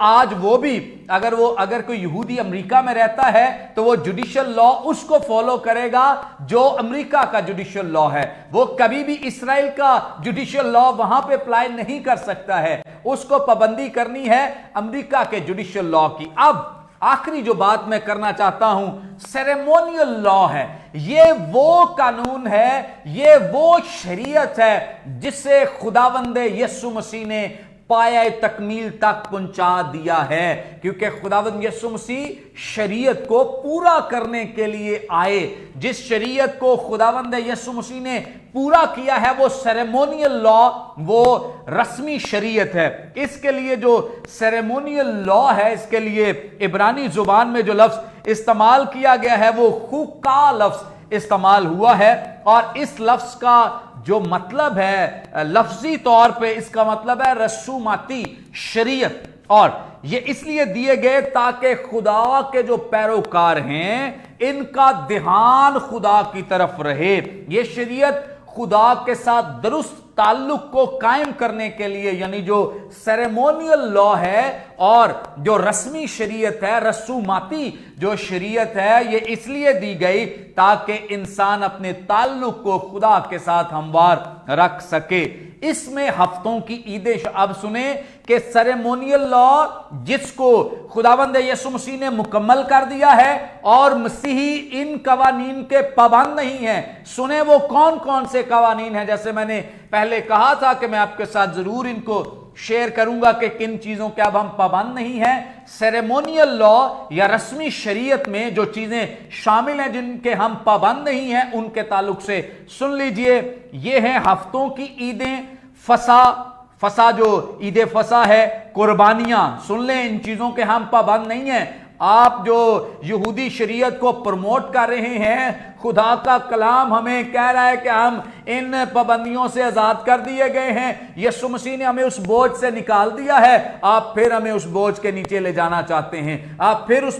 Speaker 1: आज वो भी अगर कोई यहूदी अमेरिका में रहता है तो वो जुडिशियल लॉ उसको फॉलो करेगा जो अमेरिका का जुडिशियल लॉ है। वो कभी भी इस्राएल का जुडिशियल लॉ वहां पे अप्लाई नहीं कर सकता है, उसको पाबंदी करनी है अमेरिका के जुडिशियल लॉ की। अब आखिरी जो बात मैं करना चाहता हूं, सेरेमोनियल लॉ है। ये वो कानून है, ये वो शरीयत है जिसे खुदावंद यीशु मसीह ने पाया तकमील तक पहुंचा दिया है, क्योंकि खुदावंद यीशु मसीह शरीयत को पूरा करने के लिए आए। जिस शरीयत को खुदावंद यीशु मसीह ने पूरा किया है वो सेरेमोनियल लॉ, वो रस्मी शरीयत है। इसके लिए जो सेरेमोनियल लॉ है, इसके लिए इब्रानी जुबान में जो लफ्ज इस्तेमाल किया गया है वो हुक्का लफ्ज इस्तेमाल हुआ है, और इस लफ्ज का जो मतलब है लफ्जी तौर पे इसका मतलब है रसूमाती शरीयत, और ये इसलिए दिए गए ताकि खुदा के जो पैरोकार हैं इनका ध्यान खुदा की तरफ रहे। ये शरीयत खुदा के साथ दुरुस्त ताल्लुक को कायम करने के लिए, यानी जो सेरेमोनियल लॉ है और जो रस्मी शरीयत है, रसूमाती जो शरीयत है, ये इसलिए दी गई ताकि इंसान अपने ताल्लुक को खुदा के साथ हमवार रख सके। इसमें हफ्तों की ईदें, अब सुने कि सेरेमोनियल लॉ जिसको खुदावंद यीशु मसीह ने मुकम्मल कर दिया है और मसीही इन कवानीन के पाबंद नहीं हैं। सुने वो कौन कौन से कवानीन हैं, जैसे मैंने पहले कहा था कि मैं आपके साथ जरूर इनको शेयर करूंगा कि किन चीजों के अब हम पाबंद नहीं हैं। सेरेमोनियल लॉ या रस्मी शरीयत में जो चीजें शामिल हैं जिनके हम पाबंद नहीं हैं, उनके ताल्लुक से सुन लीजिए। ये हैं हफ्तों की ईदें, फसा जो ईद फसा है, कुर्बानियां, सुन लें इन चीजों के हम पाबंद नहीं हैं। आप जो यहूदी शरीयत को प्रमोट कर रहे हैं, खुदा का कलाम हमें कह रहा है कि हम इन पाबंदियों से आजाद कर दिए गए हैं, यीशु मसीह ने हमें उस बोझ से निकाल दिया है, आप फिर हमें उस बोझ के नीचे ले जाना चाहते हैं, आप फिर उस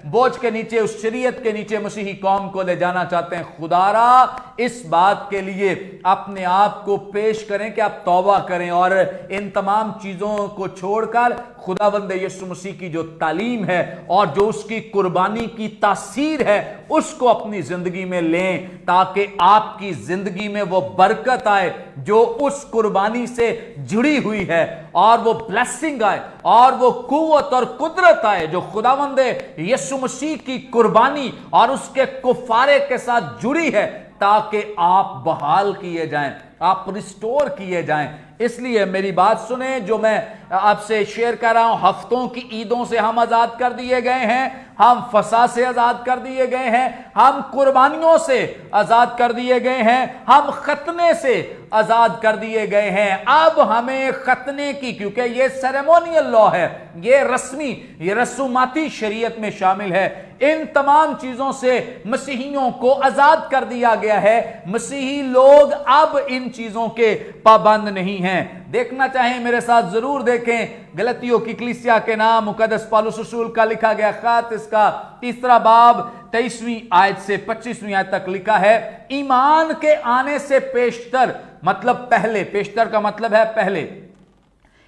Speaker 1: बोझ के नीचे, उस शरीयत के नीचे मसीही कौम को ले जाना चाहते हैं। खुदारा इस बात के लिए अपने आप को पेश करें कि आप तौबा करें और इन तमाम चीजों को छोड़कर खुदावंद यीशु मसीह की जो तालीम है और जो उसकी कुर्बानी की तासीर है उसको अपनी जिंदगी में लें, ताकि आपकी जिंदगी में वो बरकत आए जो उस कुर्बानी से जुड़ी हुई है, और वो ब्लेसिंग आए और वो कुव्वत और कुदरत आए जो खुदावंद यीशु मसीह की कुर्बानी और उसके कुफारे के साथ जुड़ी है, ताकि आप बहाल किए जाएं, आप रिस्टोर किए जाएं। इसलिए मेरी बात सुने, जो मैं आपसे शेयर कर रहा हूं, हफ्तों की ईदों से हम आजाद कर दिए गए हैं, हम फसा से आजाद कर दिए गए हैं, हम कुर्बानियों से आजाद कर दिए गए हैं, हम खतने से आजाद कर दिए गए हैं। अब हमें खतने की, क्योंकि ये सेरेमोनियल लॉ है, ये रस्मी, ये रसूमाती शरीयत में शामिल है, इन तमाम चीजों से मसीहियों को आजाद कर दिया गया है। मसीही लोग अब इन चीजों के पाबंद नहीं हैं। देखना चाहें मेरे साथ जरूर देखें, गलतियों की कलीसिया के नाम मुकद्दस पौलुस रसूल का लिखा गया खत, इसका 3 बाब 23वीं आयत से 25वीं आयत तक लिखा है, ईमान के आने से पेशतर, मतलब पहले, पेशतर का मतलब है पहले,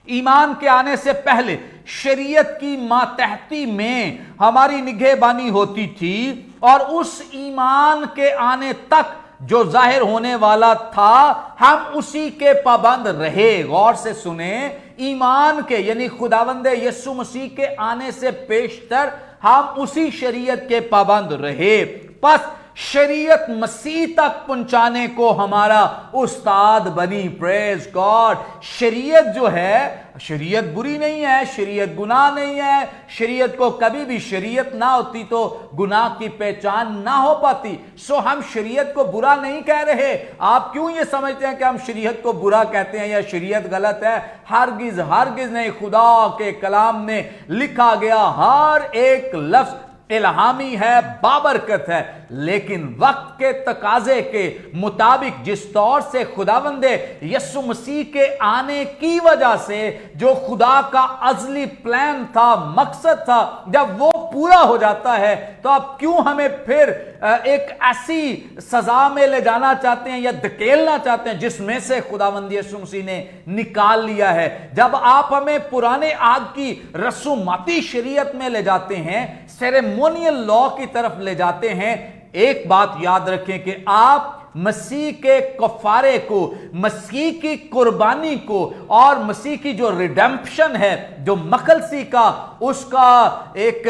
Speaker 1: ईमान के आने से पहले शरीयत की मातहती में हमारी निगहबानी होती थी, और उस ईमान के आने तक जो जाहिर होने वाला था हम उसी के पाबंद रहे। गौर से सुने, ईमान के यानी खुदावंद यीशु मसीह के आने से पेशतर हम उसी शरीयत के पाबंद रहे। बस शरीयत मसीह तक पहुंचाने को हमारा उस्ताद बनी। Praise God. शरीयत जो है, शरीयत बुरी नहीं है, शरीयत गुनाह नहीं है, शरीयत को कभी भी, शरीयत ना होती तो गुनाह की पहचान ना हो पाती। सो हम शरीयत को बुरा नहीं कह रहे। आप क्यों ये समझते हैं कि हम शरीयत को बुरा कहते हैं या शरीयत गलत है? हरगिज हरगिज नहीं। खुदा के कलाम में लिखा गया हर एक लफ्ज इल्हामी है, बाबरकत है, लेकिन वक्त के तकाजे के मुताबिक जिस तौर से खुदावंदे यीशु मसीह के आने की वजह से जो खुदा का अज़ली प्लान था, मकसद था, जब वो पूरा हो जाता है तो आप क्यों हमें फिर एक ऐसी सजा में ले जाना चाहते हैं या धकेलना चाहते हैं जिसमें से खुदावंद यीशु मसीह ने निकाल लिया है? जब आप हमें पुराने आग की रसूमाती शरीयत में ले जाते हैं, सेरेमोनियल लॉ की तरफ ले जाते हैं, एक बात याद रखें कि आप मसीह के कफारे को, मसीह की कुर्बानी को और मसीह की जो रिडेम्पशन है, जो मखलसी का उसका एक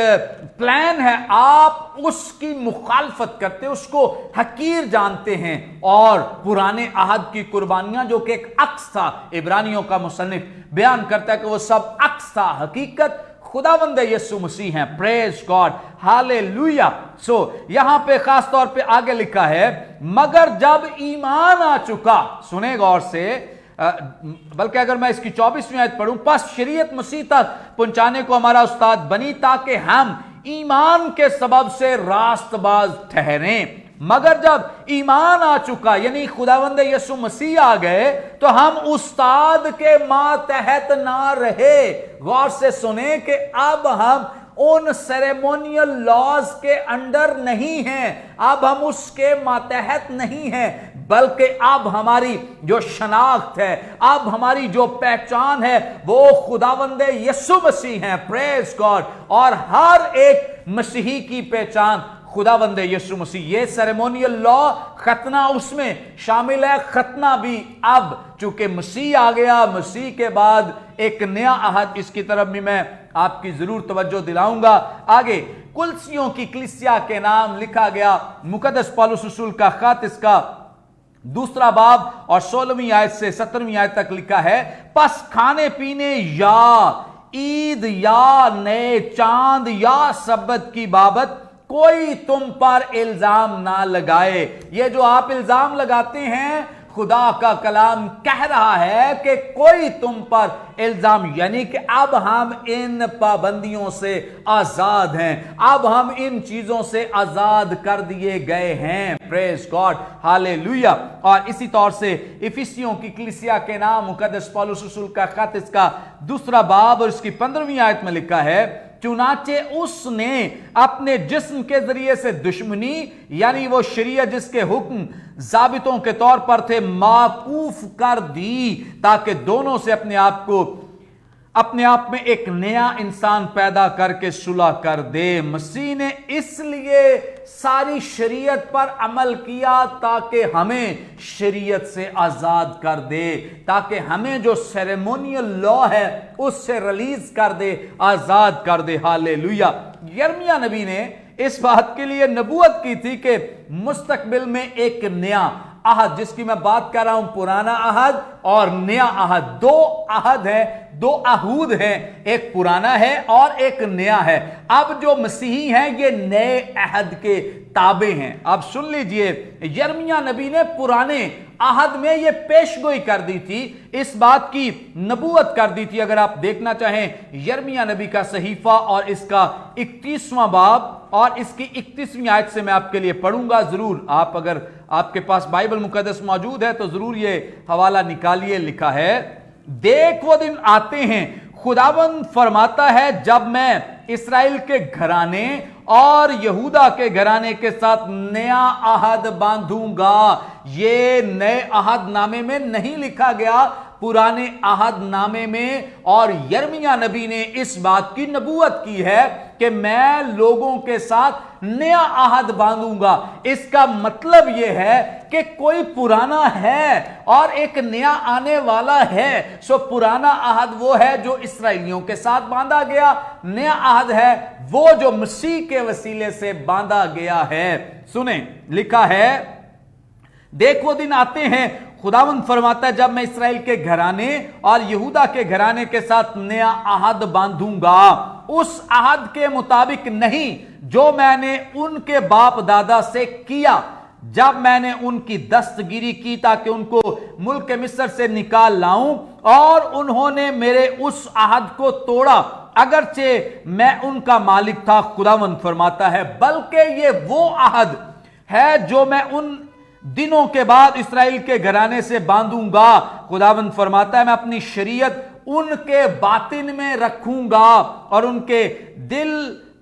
Speaker 1: प्लान है, आप उसकी मुखालफत करते, उसको हकीर जानते हैं। और पुराने अहद की कुर्बानियां जो कि एक अक्स था, इब्रानियों का मुसन्निफ बयान करता है कि वो सब अक्स था, हकीकत खुदावंद यीशु मसीह हैं। Praise God, hallelujah. सो यहां पे खास तौर पे आगे लिखा है, मगर जब ईमान आ चुका, सुने गौर से, बल्कि अगर मैं इसकी 24वीं आयत पढ़ूं, बस शरीयत मसीह तक पहुंचाने को हमारा उस्ताद बनी ताकि हम ईमान के सबब से रास्तबाज ठहरें। मगर जब ईमान आ चुका, यानी खुदावंद यीशु मसीह आ गए, तो हम उस्ताद के मातहत ना रहे। गौर से सुने कि अब हम उन सेरेमोनियल लॉज के अंडर नहीं हैं, अब हम उसके मातहत नहीं हैं, बल्कि अब हमारी जो शनाख्त है, अब हमारी जो पहचान है, वो खुदावंद यीशु मसीह है। Praise God. और हर एक मसीही की पहचान खुदावंद यीशु मसीह। ये सेरेमोनियल लॉ, खतना उसमें शामिल है, खतना भी अब चूंकि मसीह आ गया, मसीह के बाद एक नया अहद, इसकी तरफ भी मैं आपकी जरूर तवज्जो दिलाऊंगा। आगे कुलसियों की कलीसिया के नाम लिखा गया मुकद्दस पौलुस रसूल का खत, इसका 2 बाब और 16वीं आयत से 17वीं आयत तक लिखा है, बस खाने पीने या ईद या नए चांद या सब्बत की बाबत कोई तुम पर इल्जाम ना लगाए। ये जो आप इल्जाम लगाते हैं, खुदा का कलाम कह रहा है कि कोई तुम पर इल्जाम, यानी कि अब हम इन पाबंदियों से आजाद हैं, अब हम इन चीजों से आजाद कर दिए गए हैं। Praise God, hallelujah. और इसी तौर से इफिसियों की कलीसिया के नाम मुकद्दस पौलुस रसूल का खत, इसका 2 बाब और इसकी 15वीं आयत में लिखा है, चुनाचे उसने अपने जिस्म के जरिए से दुश्मनी, यानी वो शरीयत जिसके हुक्म जाबितों के तौर पर थे, माकूफ कर दी, ताकि दोनों से अपने आप में एक नया इंसान पैदा करके सुलह कर दे। मसीह ने इसलिए सारी शरीयत पर अमल किया ताकि हमें शरीयत से आजाद कर दे, ताकि हमें जो सेरेमोनियल लॉ है उससे रिलीज कर दे, आजाद कर दे। हालेलुया। यिर्मयाह नबी ने इस बात के लिए नबूवत की थी कि मुस्तकबिल में एक नया अहद, जिसकी मैं बात कर रहा हूं, पुराना अहद और नया अहद, 2 अहद है, 2 अहूद है, एक पुराना है और एक नया है। अब जो मसीही हैं ये नए अहद के ताबे हैं। अब सुन लीजिए, यिर्मयाह नबी ने पुराने अहद में ये पेशगोई कर दी थी, इस बात की नबूवत कर दी थी। अगर आप देखना चाहें यिर्मयाह नबी का सहीफा और इसका 31वां बाब और इसकी 31वीं आयत से मैं आपके लिए पढ़ूंगा। जरूर आप, अगर आपके पास बाइबल मुकद्दस मौजूद है तो जरूर ये हवाला निकालिए। लिखा है, देख वो दिन आते हैं, खुदावंद फरमाता है, जब मैं इस्राएल के घराने और यहूदा के घराने के साथ नया अहद बांधूंगा। ये नए अहद नामे में नहीं लिखा गया, पुराने अहद नामे में। और यिर्मयाह नबी ने इस बात की नबूवत की है कि मैं लोगों के साथ नया अहद बांधूंगा। इसका मतलब यह है कि कोई पुराना है और एक नया आने वाला है। सो पुराना अहद वो है जो इस्राएलियों के साथ बांधा गया, नया अहद है वो जो मसीह के वसीले से बांधा गया है। सुने, लिखा है, देख वो दिन आते हैं, खुदावंद फरमाता है, जब मैं इस्राएल के घराने और यहूदा के घराने के साथ नया अहद बांधूंगा, उस अहद के मुताबिक नहीं जो मैंने उनके बाप दादा से किया जब मैंने उनकी दस्तगिरी की ताकि उनको मुल्क मिस्र से निकाल लाऊं, और उन्होंने मेरे उस अहद को तोड़ा, अगरचे मैं उनका मालिक था। खुदावंद फरमाता है, बल्कि ये वो अहद है जो मैं उन दिनों के बाद इस्राएल के घराने से बांधूंगा। खुदावंद फरमाता है, मैं अपनी शरीयत उनके बातिन में रखूंगा और उनके दिल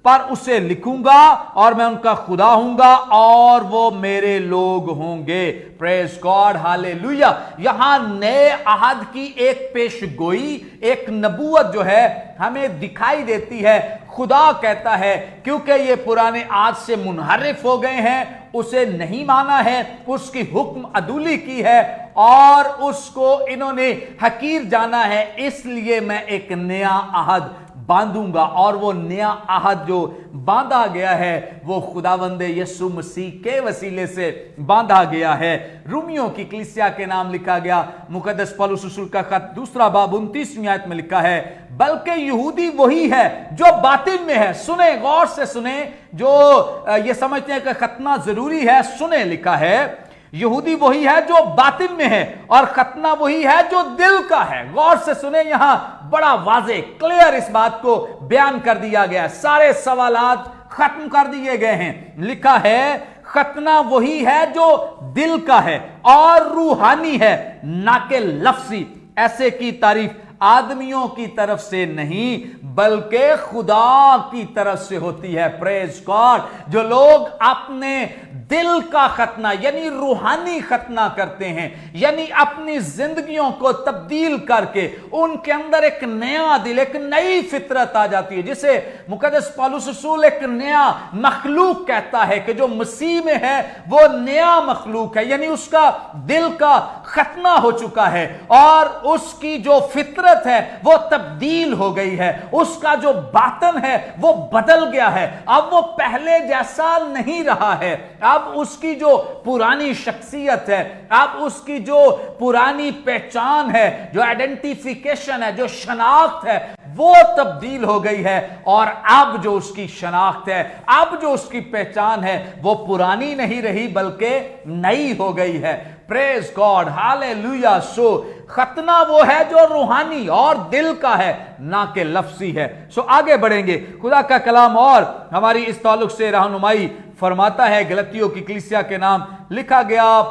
Speaker 1: पर उसे लिखूंगा, और मैं उनका खुदा हूंगा और वो मेरे लोग होंगे। Praise God, hallelujah. यहां नए अहद की एक पेशगोई, एक नबूवत जो है हमें दिखाई देती है। खुदा कहता है, क्योंकि ये पुराने आज से मुनहरिफ हो गए हैं, उसे नहीं माना है, उसकी हुक्म अदूली की है और उसको इन्होंने हकीर जाना है, इसलिए मैं एक नया अहद बांधूंगा। और वो नया अहद जो बांधा गया है वो खुदावंद यीशु मसीह के वसीले से बांधा गया है। रोमियों की कलीसिया के नाम लिखा गया मुकद्दस पौलुस रसूल का खत 2 बाब 29वीं आयत में लिखा है, बल्कि यहूदी वही है जो बातिन में है। सुने, गौर से सुने, जो ये समझते हैं कि खतना जरूरी है, सुने, लिखा है, यहूदी वही है जो बातिन में है और खतना वही है जो दिल का है। गौर से सुने, यहां बड़ा वाज़े क्लियर इस बात को बयान कर दिया गया है, सारे सवालात खत्म कर दिए गए हैं। लिखा है, खतना वही है जो दिल का है और रूहानी है, ना कि लफ्जी। ऐसे की तारीफ आदमियों की तरफ से नहीं बल्कि खुदा की तरफ से होती है। Praise God. जो लोग अपने दिल का खतना यानी रूहानी खतना करते हैं, यानी अपनी जिंदगियों को तब्दील करके उनके अंदर एक नया दिल, एक नई फितरत आ जाती है, जिसे मुकद्दस पौलुस रसूल एक नया मखलूक कहता है कि जो मसीह में है वो नया मखलूक है, यानी उसका दिल का खतना हो चुका है और उसकी जो फितरत है वो तब्दील हो गई है, उसका जो बातन है वो बदल गया है। अब वो पहले जैसा नहीं रहा है। अब उसकी जो पुरानी शख्सियत है, अब उसकी जो पुरानी पहचान है, जो आइडेंटिफिकेशन है, जो शनाख्त है, वो तब्दील हो गई है। और अब जो उसकी शनाख्त है, अब जो उसकी पहचान है, वो पुरानी नहीं रही बल्कि नई हो गई है। Praise God, hallelujah. सो खतना वो है जो रूहानी और दिल का है, ना कि लफ्जी है। सो आगे बढ़ेंगे। खुदा का कलाम और हमारी इस ताल्लुक से रहनुमाई फरमाता है। गलतियों की कलीसिया के नाम लिखा गया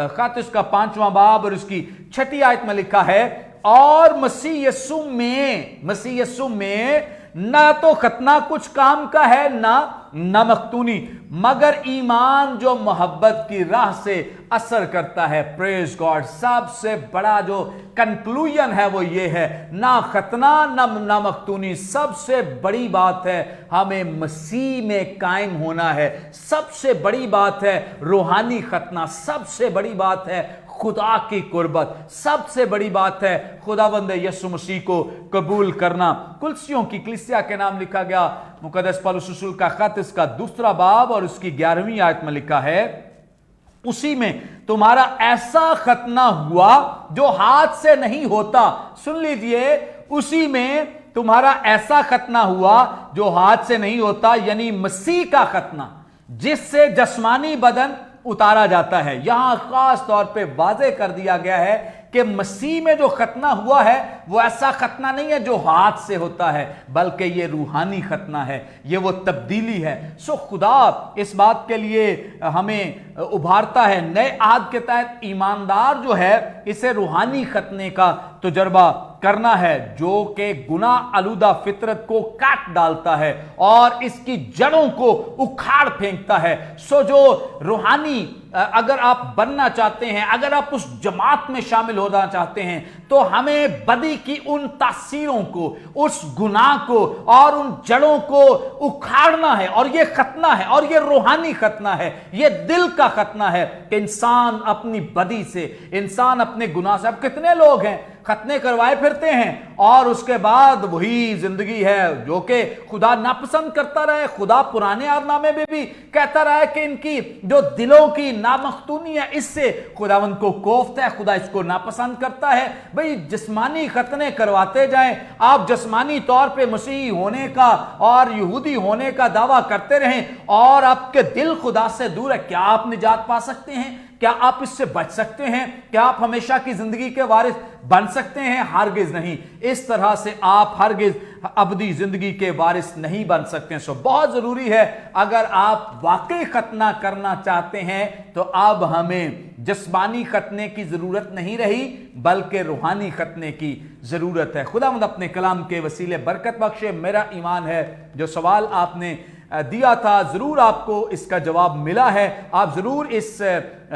Speaker 1: खत, इसका 5वां बाब और इसकी 6ठी आयत में लिखा है, और मसीह यीशु में ना तो खतना कुछ काम का है ना मख्तूनी, मगर ईमान जो मोहब्बत की राह से असर करता है। Praise God. सबसे बड़ा जो कंक्लूजन है वो ये है, ना खतना ना मख्तूनी। सबसे बड़ी बात है हमें मसीह में कायम होना है। सबसे बड़ी बात है रूहानी खतना। सबसे बड़ी बात है खुदा की कुर्बत। सबसे बड़ी बात है खुदावंद यीशु मसीह को कबूल करना। कुलसियों की कलीसिया के नाम लिखा गया मुकद्दस पौलुस रसूल का खत, इसका 2 बाब और उसकी 11वीं आयत में लिखा है, उसी में तुम्हारा ऐसा खतना हुआ जो हाथ से नहीं होता। सुन लीजिए, उसी में तुम्हारा ऐसा खतना हुआ जो हाथ से नहीं होता, यानी मसीह का खतना, जिससे जिस्मानी बदन उतारा जाता है। यहां खास तौर पे वाजे कर दिया गया है कि मसीह में जो खतना हुआ है वो ऐसा खतना नहीं है जो हाथ से होता है, बल्कि ये रूहानी खतना है, ये वो तब्दीली है। सो खुदा इस बात के लिए हमें उभारता है। नए आद के तहत ईमानदार जो है इसे रूहानी खतने का तजुर्बा करना है, जो कि गुनाह आलूदा फितरत को काट डालता है और इसकी जड़ों को उखाड़ फेंकता है। सो जो रूहानी अगर आप बनना चाहते हैं, अगर आप उस जमात में शामिल होना चाहते हैं, तो हमें बदी की उन तासीरों को, उस गुनाह को और उन जड़ों को उखाड़ना है। और ये खतना है, और ये रूहानी खतना है, ये दिल का खतना है कि इंसान अपनी बदी से, इंसान अपने गुनाह से। अब कितने लोग हैं खतने करवाए फिरते हैं और उसके बाद वही जिंदगी है जो कि खुदा नापसंद करता रहे। खुदा पुराने आरनामे में भी कहता रहा है कि इनकी जो दिलों की नामख्तूनी है, इससे खुदावंद को कोफ्त है, खुदा इसको नापसंद करता है। भाई जिस्मानी खतने करवाते जाएं, आप जिस्मानी तौर पे मसीही होने का और यहूदी होने का दावा करते रहें और आपके दिल खुदा से दूर है, क्या आप निजात पा सकते हैं? क्या आप इससे बच सकते हैं? क्या आप हमेशा की जिंदगी के वारिस बन सकते हैं? हरगिज नहीं। इस तरह से आप हरगिज अबदी जिंदगी के वारिस नहीं बन सकते हैं। सो बहुत जरूरी है, अगर आप वाकई खतना करना चाहते हैं तो अब हमें जिस्मानी खतने की जरूरत नहीं रही, बल्कि रूहानी खतने की जरूरत है। खुदावंद अपने कलाम के वसीले बरकत बख्शे। मेरा ईमान है जो सवाल आपने दिया था, जरूर आपको इसका जवाब मिला है। आप जरूर इस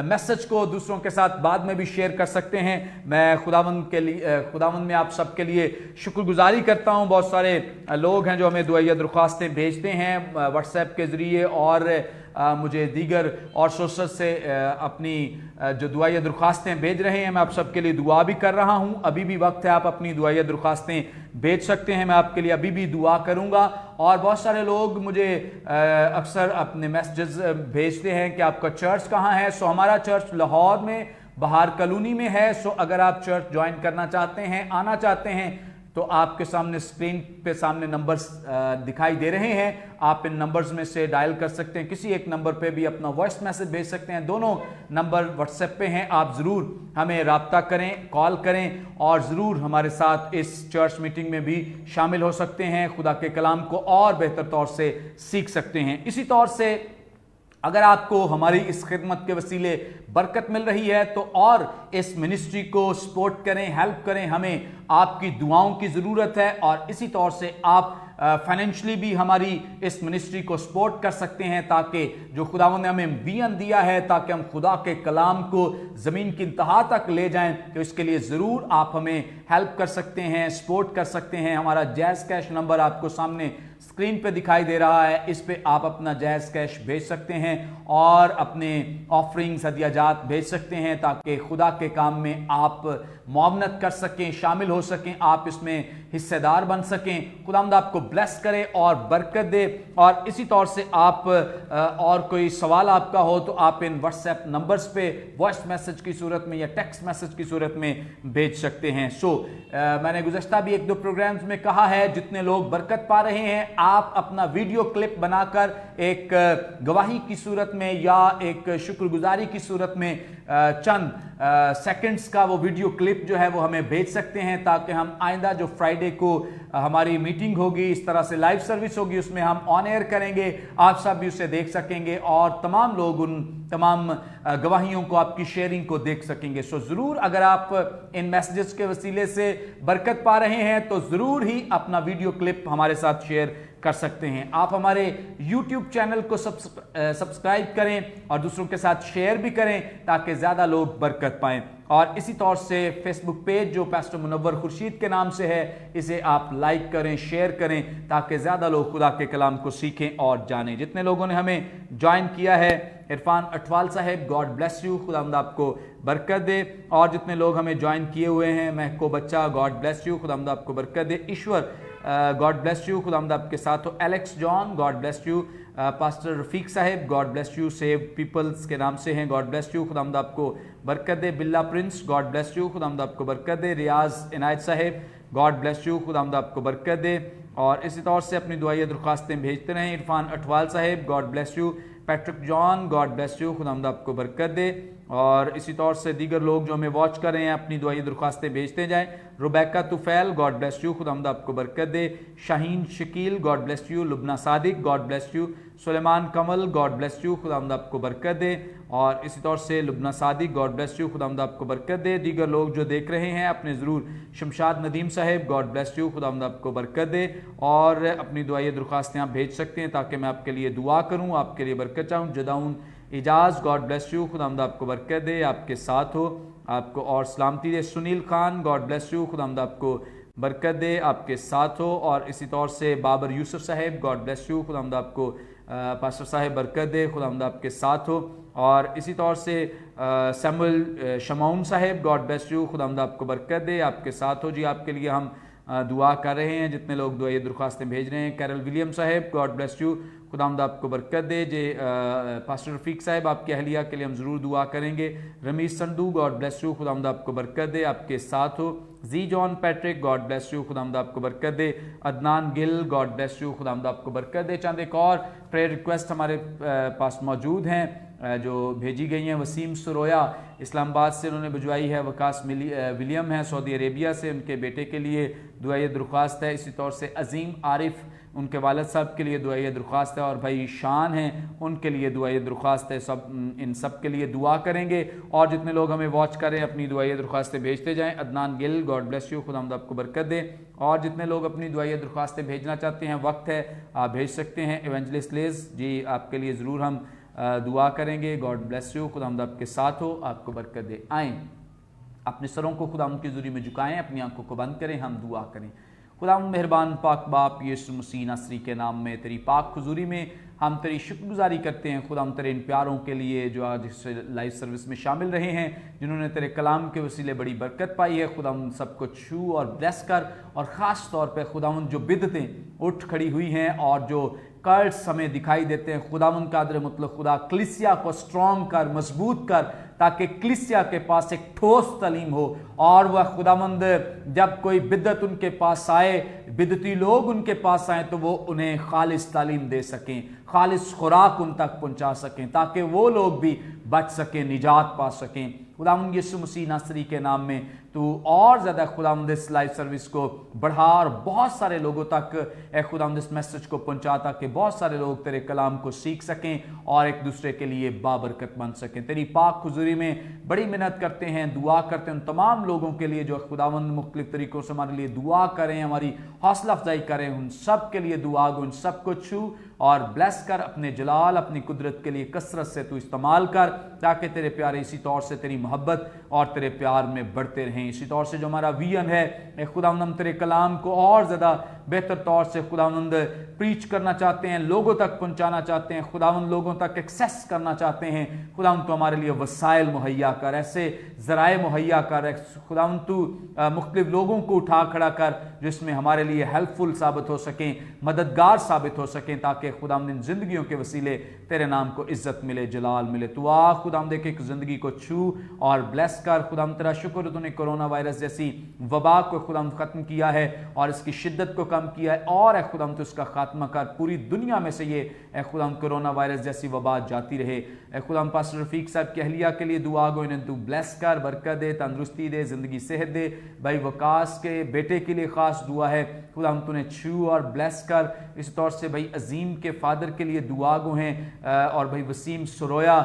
Speaker 1: मैसेज को दूसरों के साथ बाद में भी शेयर कर सकते हैं। मैं खुदावंद में आप सबके लिए शुक्रगुजारी करता हूं। बहुत सारे लोग हैं जो हमें दुआया दरख्वास्तें भेजते हैं व्हाट्सएप के ज़रिए और मुझे दीगर और सोर्सेज से अपनी जो दुआया दरख्वास्तें भेज रहे हैं। मैं आप सबके लिए दुआ भी कर रहा हूं। अभी भी वक्त है, आप अपनी दुआया दरख्वास्तें भेज सकते हैं। मैं आपके लिए अभी भी दुआ करूंगा। और बहुत सारे लोग मुझे अक्सर अपने मैसेजेस भेजते हैं कि आपका चर्च कहाँ है। सो हमारा चर्च लाहौर में बहार कॉलोनी में है। सो अगर आप चर्च ज्वाइन करना चाहते हैं, आना चाहते हैं, तो आपके सामने स्क्रीन पे सामने नंबर्स दिखाई दे रहे हैं। आप इन नंबर्स में से डायल कर सकते हैं। किसी एक नंबर पे भी अपना वॉइस मैसेज भेज सकते हैं। दोनों नंबर व्हाट्सएप पे हैं। आप ज़रूर हमें राब्ता करें, कॉल करें और ज़रूर हमारे साथ इस चर्च मीटिंग में भी शामिल हो सकते हैं। खुदा के कलाम को और बेहतर तौर से सीख सकते हैं। इसी तौर से अगर आपको हमारी इस खिदमत के वसीले बरकत मिल रही है तो और इस मिनिस्ट्री को सपोर्ट करें, हेल्प करें। हमें आपकी दुआओं की ज़रूरत है और इसी तौर से आप फाइनेंशियली भी हमारी इस मिनिस्ट्री को सपोर्ट कर सकते हैं, ताकि जो खुदावंद ने हमें विजन दिया है ताकि हम खुदा के कलाम को ज़मीन की इंतहा तक ले जाएं, तो इसके लिए ज़रूर आप हमें हेल्प कर सकते हैं, सपोर्ट कर सकते हैं। हमारा जैज़ कैश नंबर आपको सामने स्क्रीन पे दिखाई दे रहा है, इस पे आप अपना जायज़ कैश भेज सकते हैं और अपने ऑफरिंग्स हदियाजात भेज सकते हैं, ताकि खुदा के काम में आप मुआवनत कर सकें, शामिल हो सकें, आप इसमें हिस्सेदार बन सकें। खुदावंद आपको ब्लेस करे और बरकत दे। और इसी तौर से आप और कोई सवाल आपका हो तो आप इन व्हाट्सएप नंबर्स पे वॉइस मैसेज की सूरत में या टेक्स्ट मैसेज की सूरत में भेज सकते हैं। मैंने गुज़श्ता भी 1-2 प्रोग्राम्स में कहा है, जितने लोग बरकत पा रहे हैं, आप अपना वीडियो क्लिप बनाकर एक गवाही की सूरत में या एक शुक्रगुजारी की सूरत में चंद सेकंड्स का वो वीडियो क्लिप जो है वो हमें भेज सकते हैं, ताकि हम आइंदा जो फ्राइडे को हमारी मीटिंग होगी, इस तरह से लाइव सर्विस होगी, उसमें हम ऑन एयर करेंगे, आप सब भी उसे देख सकेंगे और तमाम लोग उन तमाम गवाहियों को, आपकी शेयरिंग को देख सकेंगे। ज़रूर अगर आप इन मैसेजेस के वसीले से बरकत पा रहे हैं तो ज़रूर ही अपना वीडियो क्लिप हमारे साथ शेयर कर सकते हैं। आप हमारे YouTube चैनल को सब्सक्राइब करें और दूसरों के साथ शेयर भी करें, ताकि ज़्यादा लोग बरकत पाएं। और इसी तौर से फेसबुक पेज जो पास्टर मुनव्वर खुर्शीद के नाम से है, इसे आप लाइक करें, शेयर करें, ताकि ज़्यादा लोग खुदा के कलाम को सीखें और जानें। जितने लोगों ने हमें ज्वाइन किया है, इरफान अटवाल साहब, गॉड ब्लेस यू, खुदावंद आपको बरकत दे। और जितने लोग हमें ज्वाइन किए हुए हैं, महको बच्चा, गॉड ब्लेस यू, खुदावंद आपको बरकत दे। ईश्वर, गॉड ब्लेस यू, खुदावंद आपके साथ हो। Alex John, God bless you. Pastor Rafiq साहब, God bless you, save peoples के नाम से हैं, गॉड ब्लेस यू, खुदावंद आपको बरकत दे। बिल्ला प्रिंस, गॉड ब्लेस यू, खुदावंद आपको बरकत दे। रियाज इनायत साहब, गॉड ब्लेस यू, खुदावंद आपको बरकत दे। और इसी तौर से अपनी दुआएं दरख्वास्तें भेजते रहें। इरफान अटवाल साहब, God bless you. Patrick John, God bless you, खुदावंद आपको बरकत दे। और इसी तौर से दीगर लोग जो हमें वॉच कर रहे हैं, अपनी दुआएं दरख्वास्तें भेजते जाएं। Rubaika Tufail, God bless you, खुदावंद आपको बरकत दे। Shaheen Shakeel, God bless you. Lubna Sadiq, God bless you. Suleman Kamal, God bless you, खुदावंद आपको बरकत दे। और इसी तौर से Lubna Sadiq, God bless you, खुदावंद आपको बरकत दे। दीगर लोग जो देख रहे हैं अपने ज़रूर, शमशाद नदीम साहब, गॉड ब्लेस यू, खुदावंद आपको बरकत दे। और अपनी दुआएं दरख्वास्तें आप भेज सकते हैं, ताकि मैं आपके लिए दुआ करूँ, आपके लिए बरकत चाहूँ। जदाउन इजाज़, गॉड ब्लेस यू, खुदावंद आपको बरकत दे, आपके साथ हो, आपको और सलामती दे। Sunil Khan, God bless you, खुदावंद आपको बरकत दे, आपके साथ हो। और इसी तौर से बाबर यूसुफ साहब, गॉड ब्लेस यू, खुदावंद आपको पास्टर साहब बरकत दे, खुदावंद आपके साथ हो। और इसी तौर से सैमुअल शमाउन साहब, गॉड ब्लेस यू, खुदावंद आपको बरकत दे, आपके साथ हो। जी, आपके लिए हम दुआ कर रहे हैं, जितने लोग दुआएं दरख्वास्तें भेज रहे हैं। कैरल विलियम साहब, गॉड ब्लेस यू, खुदावंद आपको बरकत दे। जे पास्टर रफीक साहब, आपकी अहलिया के लिए हम ज़रूर दुआ करेंगे। Ramish Sandhu, God bless you, खुदावंद आपको बरकत दे, आपके साथ हो। जी John Patrick, God bless you, खुदावंद आपको बरकत दे। Adnan Gill, God bless you, खुदावंद आपको बरकत दे। चंद एक और प्रेयर रिक्वेस्ट हमारे पास मौजूद हैं जो भेजी गई हैं। वसीम सुरोया इस्लामाबाद से उन्होंने भिजवाई है। वकास विलियम है सऊदी अरेबिया से, उनके बेटे के लिए दुआई दरख्वास्त है। इसी तौर से अजीम आरिफ, उनके वालिद साहब के लिए दुआई दरख्वास्त है। और भाई शान हैं, उनके लिए दुआई दरख्वास्त है। सब इन सब के लिए दुआ करेंगे। और जितने लोग हमें वॉच करें, अपनी दुआई दरख्वास्तें भेजते जाएं। Adnan Gill, God bless you, खुदावंद आपको बरकत दे। और जितने लोग अपनी दुआई दरख्वास्तें भेजना चाहते हैं, वक्त है, आप भेज सकते हैं। इवेंजलिस्ट लेज जी, आपके लिए ज़रूर हम दुआ करेंगे। गॉड ब्लेस यू, खुदावंद आपके साथ हो, आपको बरकत दे। आएँ अपने सरों को खुदावंद की हुज़ूरी में झुकाएं, अपनी आंखों को बंद करें, हम दुआ करें। खुदावंद मेहरबान पाक बाप यीशु मसीह नासरी के नाम में तेरी पाक हुज़ूरी में हम तेरी शुक्रगुजारी करते हैं। खुदा हम तेरे इन प्यारों के लिए जो आज इस लाइव सर्विस में शामिल रहे हैं, जिन्होंने तेरे कलाम के वसीले बड़ी बरकत पाई है। खुदा हम सबको छू और ब्लेस कर। और ख़ास तौर पे खुदावंद जो बिदतें उठ खड़ी हुई हैं और जो कर्ट्स हमें दिखाई देते हैं, खुदावंद कादर मतलब खुदा कलीसिया को स्ट्रॉन्ग कर, मजबूत कर, ताकि कलीसिया के पास एक ठोस तालीम हो। और वह खुदावंद जब कोई बिदत उनके पास आए, बिदती लोग उनके पास आए, तो वो उन्हें खालिस तालीम दे सकें, खालिस खुराक उन तक पहुंचा सकें, ताकि वो लोग भी बच सकें, निजात पा सकें। खुदावंद यीशु मसीह नासरी के नाम में تو اور زیادہ خداوند اس لائیو سروس کو بڑھا اور بہت سارے لوگوں تک اے خداوند اس میسج کو پہنچا تاکہ بہت سارے لوگ تیرے کلام کو سیکھ سکیں اور ایک دوسرے کے لیے بابرکت بن سکیں. تیری پاک حضوری میں بڑی محنت کرتے ہیں, دعا کرتے ہیں ان تمام لوگوں کے لیے جو خداوند مختلف طریقوں سے ہمارے لیے دعا کریں, ہماری حوصلہ افزائی کریں, ان سب کے لیے دعا گو, ان سب کو چھو اور بلیس کر, اپنے جلال اپنی قدرت کے لیے کثرت سے تو استعمال کر تاکہ تیرے پیارے اسی طور سے تیری محبت اور تیرے پیار میں بڑھتے رہیں. اسی طور سے جو ہمارا ویژن ہے اے خداوند, ہم تیرے کلام کو اور زیادہ بہتر طور سے خداوند پریچ کرنا چاہتے ہیں, لوگوں تک پہنچانا چاہتے ہیں خداوند, لوگوں تک ایکسیس کرنا چاہتے ہیں خداوند. تو ہمارے لیے وسائل مہیا کر, ایسے ذرائع مہیا کر خداوند. تو مختلف لوگوں کو اٹھا کھڑا کر جس میں ہمارے لیے ہیلپ فل ثابت ہو سکیں, مددگار ثابت ہو سکیں, تاکہ خداوند ان زندگیوں کے وسیلے تیرے نام کو عزت ملے, جلال ملے. تو آ خداوند ایک زندگی کو چھو اور بلیس کر خداوند. تیرا شکر تو نے کرونا وائرس جیسی وبا کو خداوند ختم کیا ہے اور اس کی شدت کو کم کیا ہے, اور اے خداوند تو اس کا خاتمہ کر. پوری دنیا میں سے یہ اے خداوند کرونا وائرس جیسی وبا جاتی رہے. اے خداوند پاسٹر رفیق صاحب کی اہلیہ کے لیے دعا گو, انہیں تو بلیس کر, برکت دے, تندرستی دے, زندگی صحت دے. بھائی وکاس کے بیٹے کے لیے خاص دعا ہے خداوند, تو نے چھو اور بلیس کر. اس طور سے بھائی عظیم کے فادر کے لیے دعا گو ہیں, اور بھائی وسیم سرویا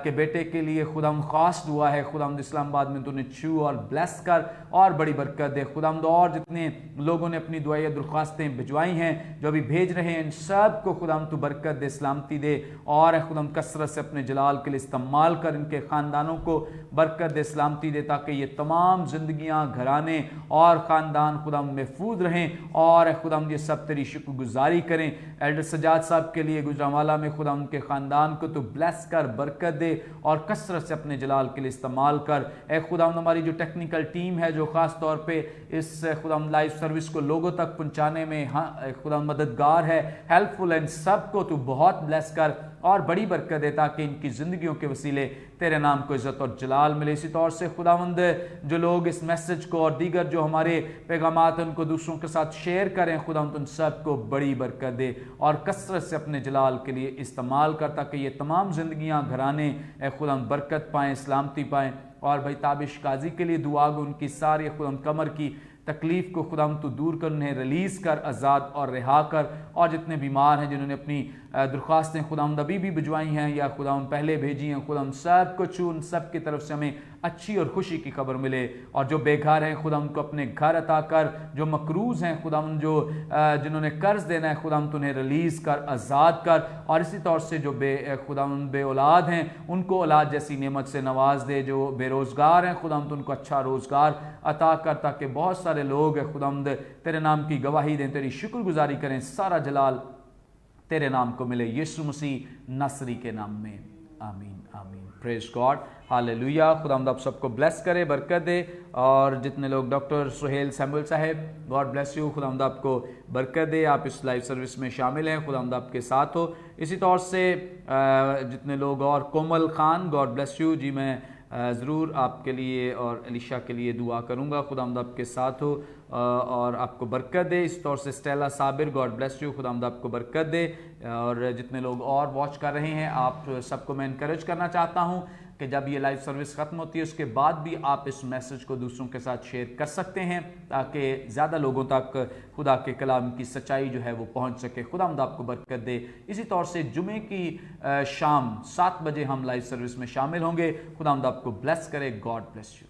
Speaker 1: کے بیٹے کے لیے خداوند خاص دعا ہے خداوند. اسلام آباد میں تو نے چھو اور بلیس کر اور بڑی برکت دے خداوند. اور جتنے لوگوں نے اپنی دعائیں درخواستیں بھجوائی ہیں, جو ابھی بھیج رہے ہیں, ان سب کو خداوند تو برکت دے, سلامتی دے, اور خداوند کثرت سے اپنے جلال کے لیے استعمال کر. ان کے خاندانوں کو برکت دے, سلامتی دے, تاکہ یہ تمام زندگیاں, گھرانے اور خاندان خداوند محفوظ رہیں, اور خداوند یہ سب تیری شکر گزاری کریں. ایلڈر سجاد صاحب کے لیے گجرانوالہ میں خداوند کے خاندان کو تو بلیس کر, برکت دے, اور کثرت سے اپنے جلال کے لیے استعمال کر. اے خداوند ہماری جو ٹیکنیکل ٹیم ہے جو خاص طور پہ اس خداوند لائیو سروس کو لوگوں تک پہنچانے میں خداوند مددگار ہے, ہیلپ فل ہے, ان سب کو تو بہت بلیس کر اور بڑی برکت دے, تاکہ ان کی زندگیوں کے وسیلے تیرے نام کو عزت اور جلال ملے. اسی طور سے خداوند جو لوگ اس میسج کو اور دیگر جو ہمارے پیغامات ان کو دوسروں کے ساتھ شیئر کریں خداوند, ان سب کو بڑی برکت دے اور کثرت سے اپنے جلال کے لیے استعمال کر, تاکہ یہ تمام زندگیاں, گھرانے اے خداوند برکت پائیں, سلامتی پائیں. اور بھائی تابش قاضی کے لیے دعا گو, ان کی ساری خداوند کمر کی تکلیف کو خداوند تو دور کر, انہیں ریلیز کر, آزاد اور رہا کر. اور جتنے بیمار ہیں جنہوں نے اپنی درخواستیں خداوند ابھی بھی بھجوائی ہیں یا خداوند پہلے بھیجی ہیں خداوند, سب کو چھو, ان سب کی طرف سے ہمیں اچھی اور خوشی کی خبر ملے. اور جو بے گھر ہیں خداوند کو اپنے گھر عطا کر, جو مقروض ہیں خداوند, جو جنہوں نے قرض دینا ہے خداوند انہیں ریلیز کر, آزاد کر. اور اسی طور سے جو خداوند بے اولاد ہیں ان کو اولاد جیسی نعمت سے نواز دے. جو بے روزگار ہیں خداوند ان کو اچھا روزگار عطا کر, تاکہ بہت سارے لوگ خداوند تیرے نام کی گواہی دیں, تیری شکر گزاری کریں. سارا جلال تیرے نام کو ملے, یسوع مسیح ناصری کے نام میں, آمین آمین. پریز گاڈ, ہاللیلویہ. خداوند آپ سب کو بلیس کرے, برکت دے. اور جتنے لوگ ڈاکٹر سہیل سیمول صاحب, گاڈ بلیس یو, خداوند آپ کو برکت دے, آپ اس لائیو سروس میں شامل ہیں, خداوند آپ کے ساتھ ہو. اسی طور سے جتنے لوگ, اور کومل خان, گاڈ بلیس یو جی, میں ضرور آپ کے لیے اور علیشا کے لیے دعا کروں گا, خداوند آپ کے ساتھ ہو اور آپ کو برکت دے. اس طور سے Stella Sabir, God bless you, خداوند آپ کو برکت دے. اور جتنے لوگ اور واچ کر رہے ہیں, آپ سب کو میں انکریج کرنا چاہتا ہوں کہ جب یہ لائیو سروس ختم ہوتی ہے اس کے بعد بھی آپ اس میسج کو دوسروں کے ساتھ شیئر کر سکتے ہیں, تاکہ زیادہ لوگوں تک خدا کے کلام کی سچائی جو ہے وہ پہنچ سکے. خداوند آپ کو برکت دے. اسی طور سے جمعے کی شام 7 بجے ہم لائیو سروس میں شامل ہوں گے. خداوند آپ کو بلیس کرے. God bless you.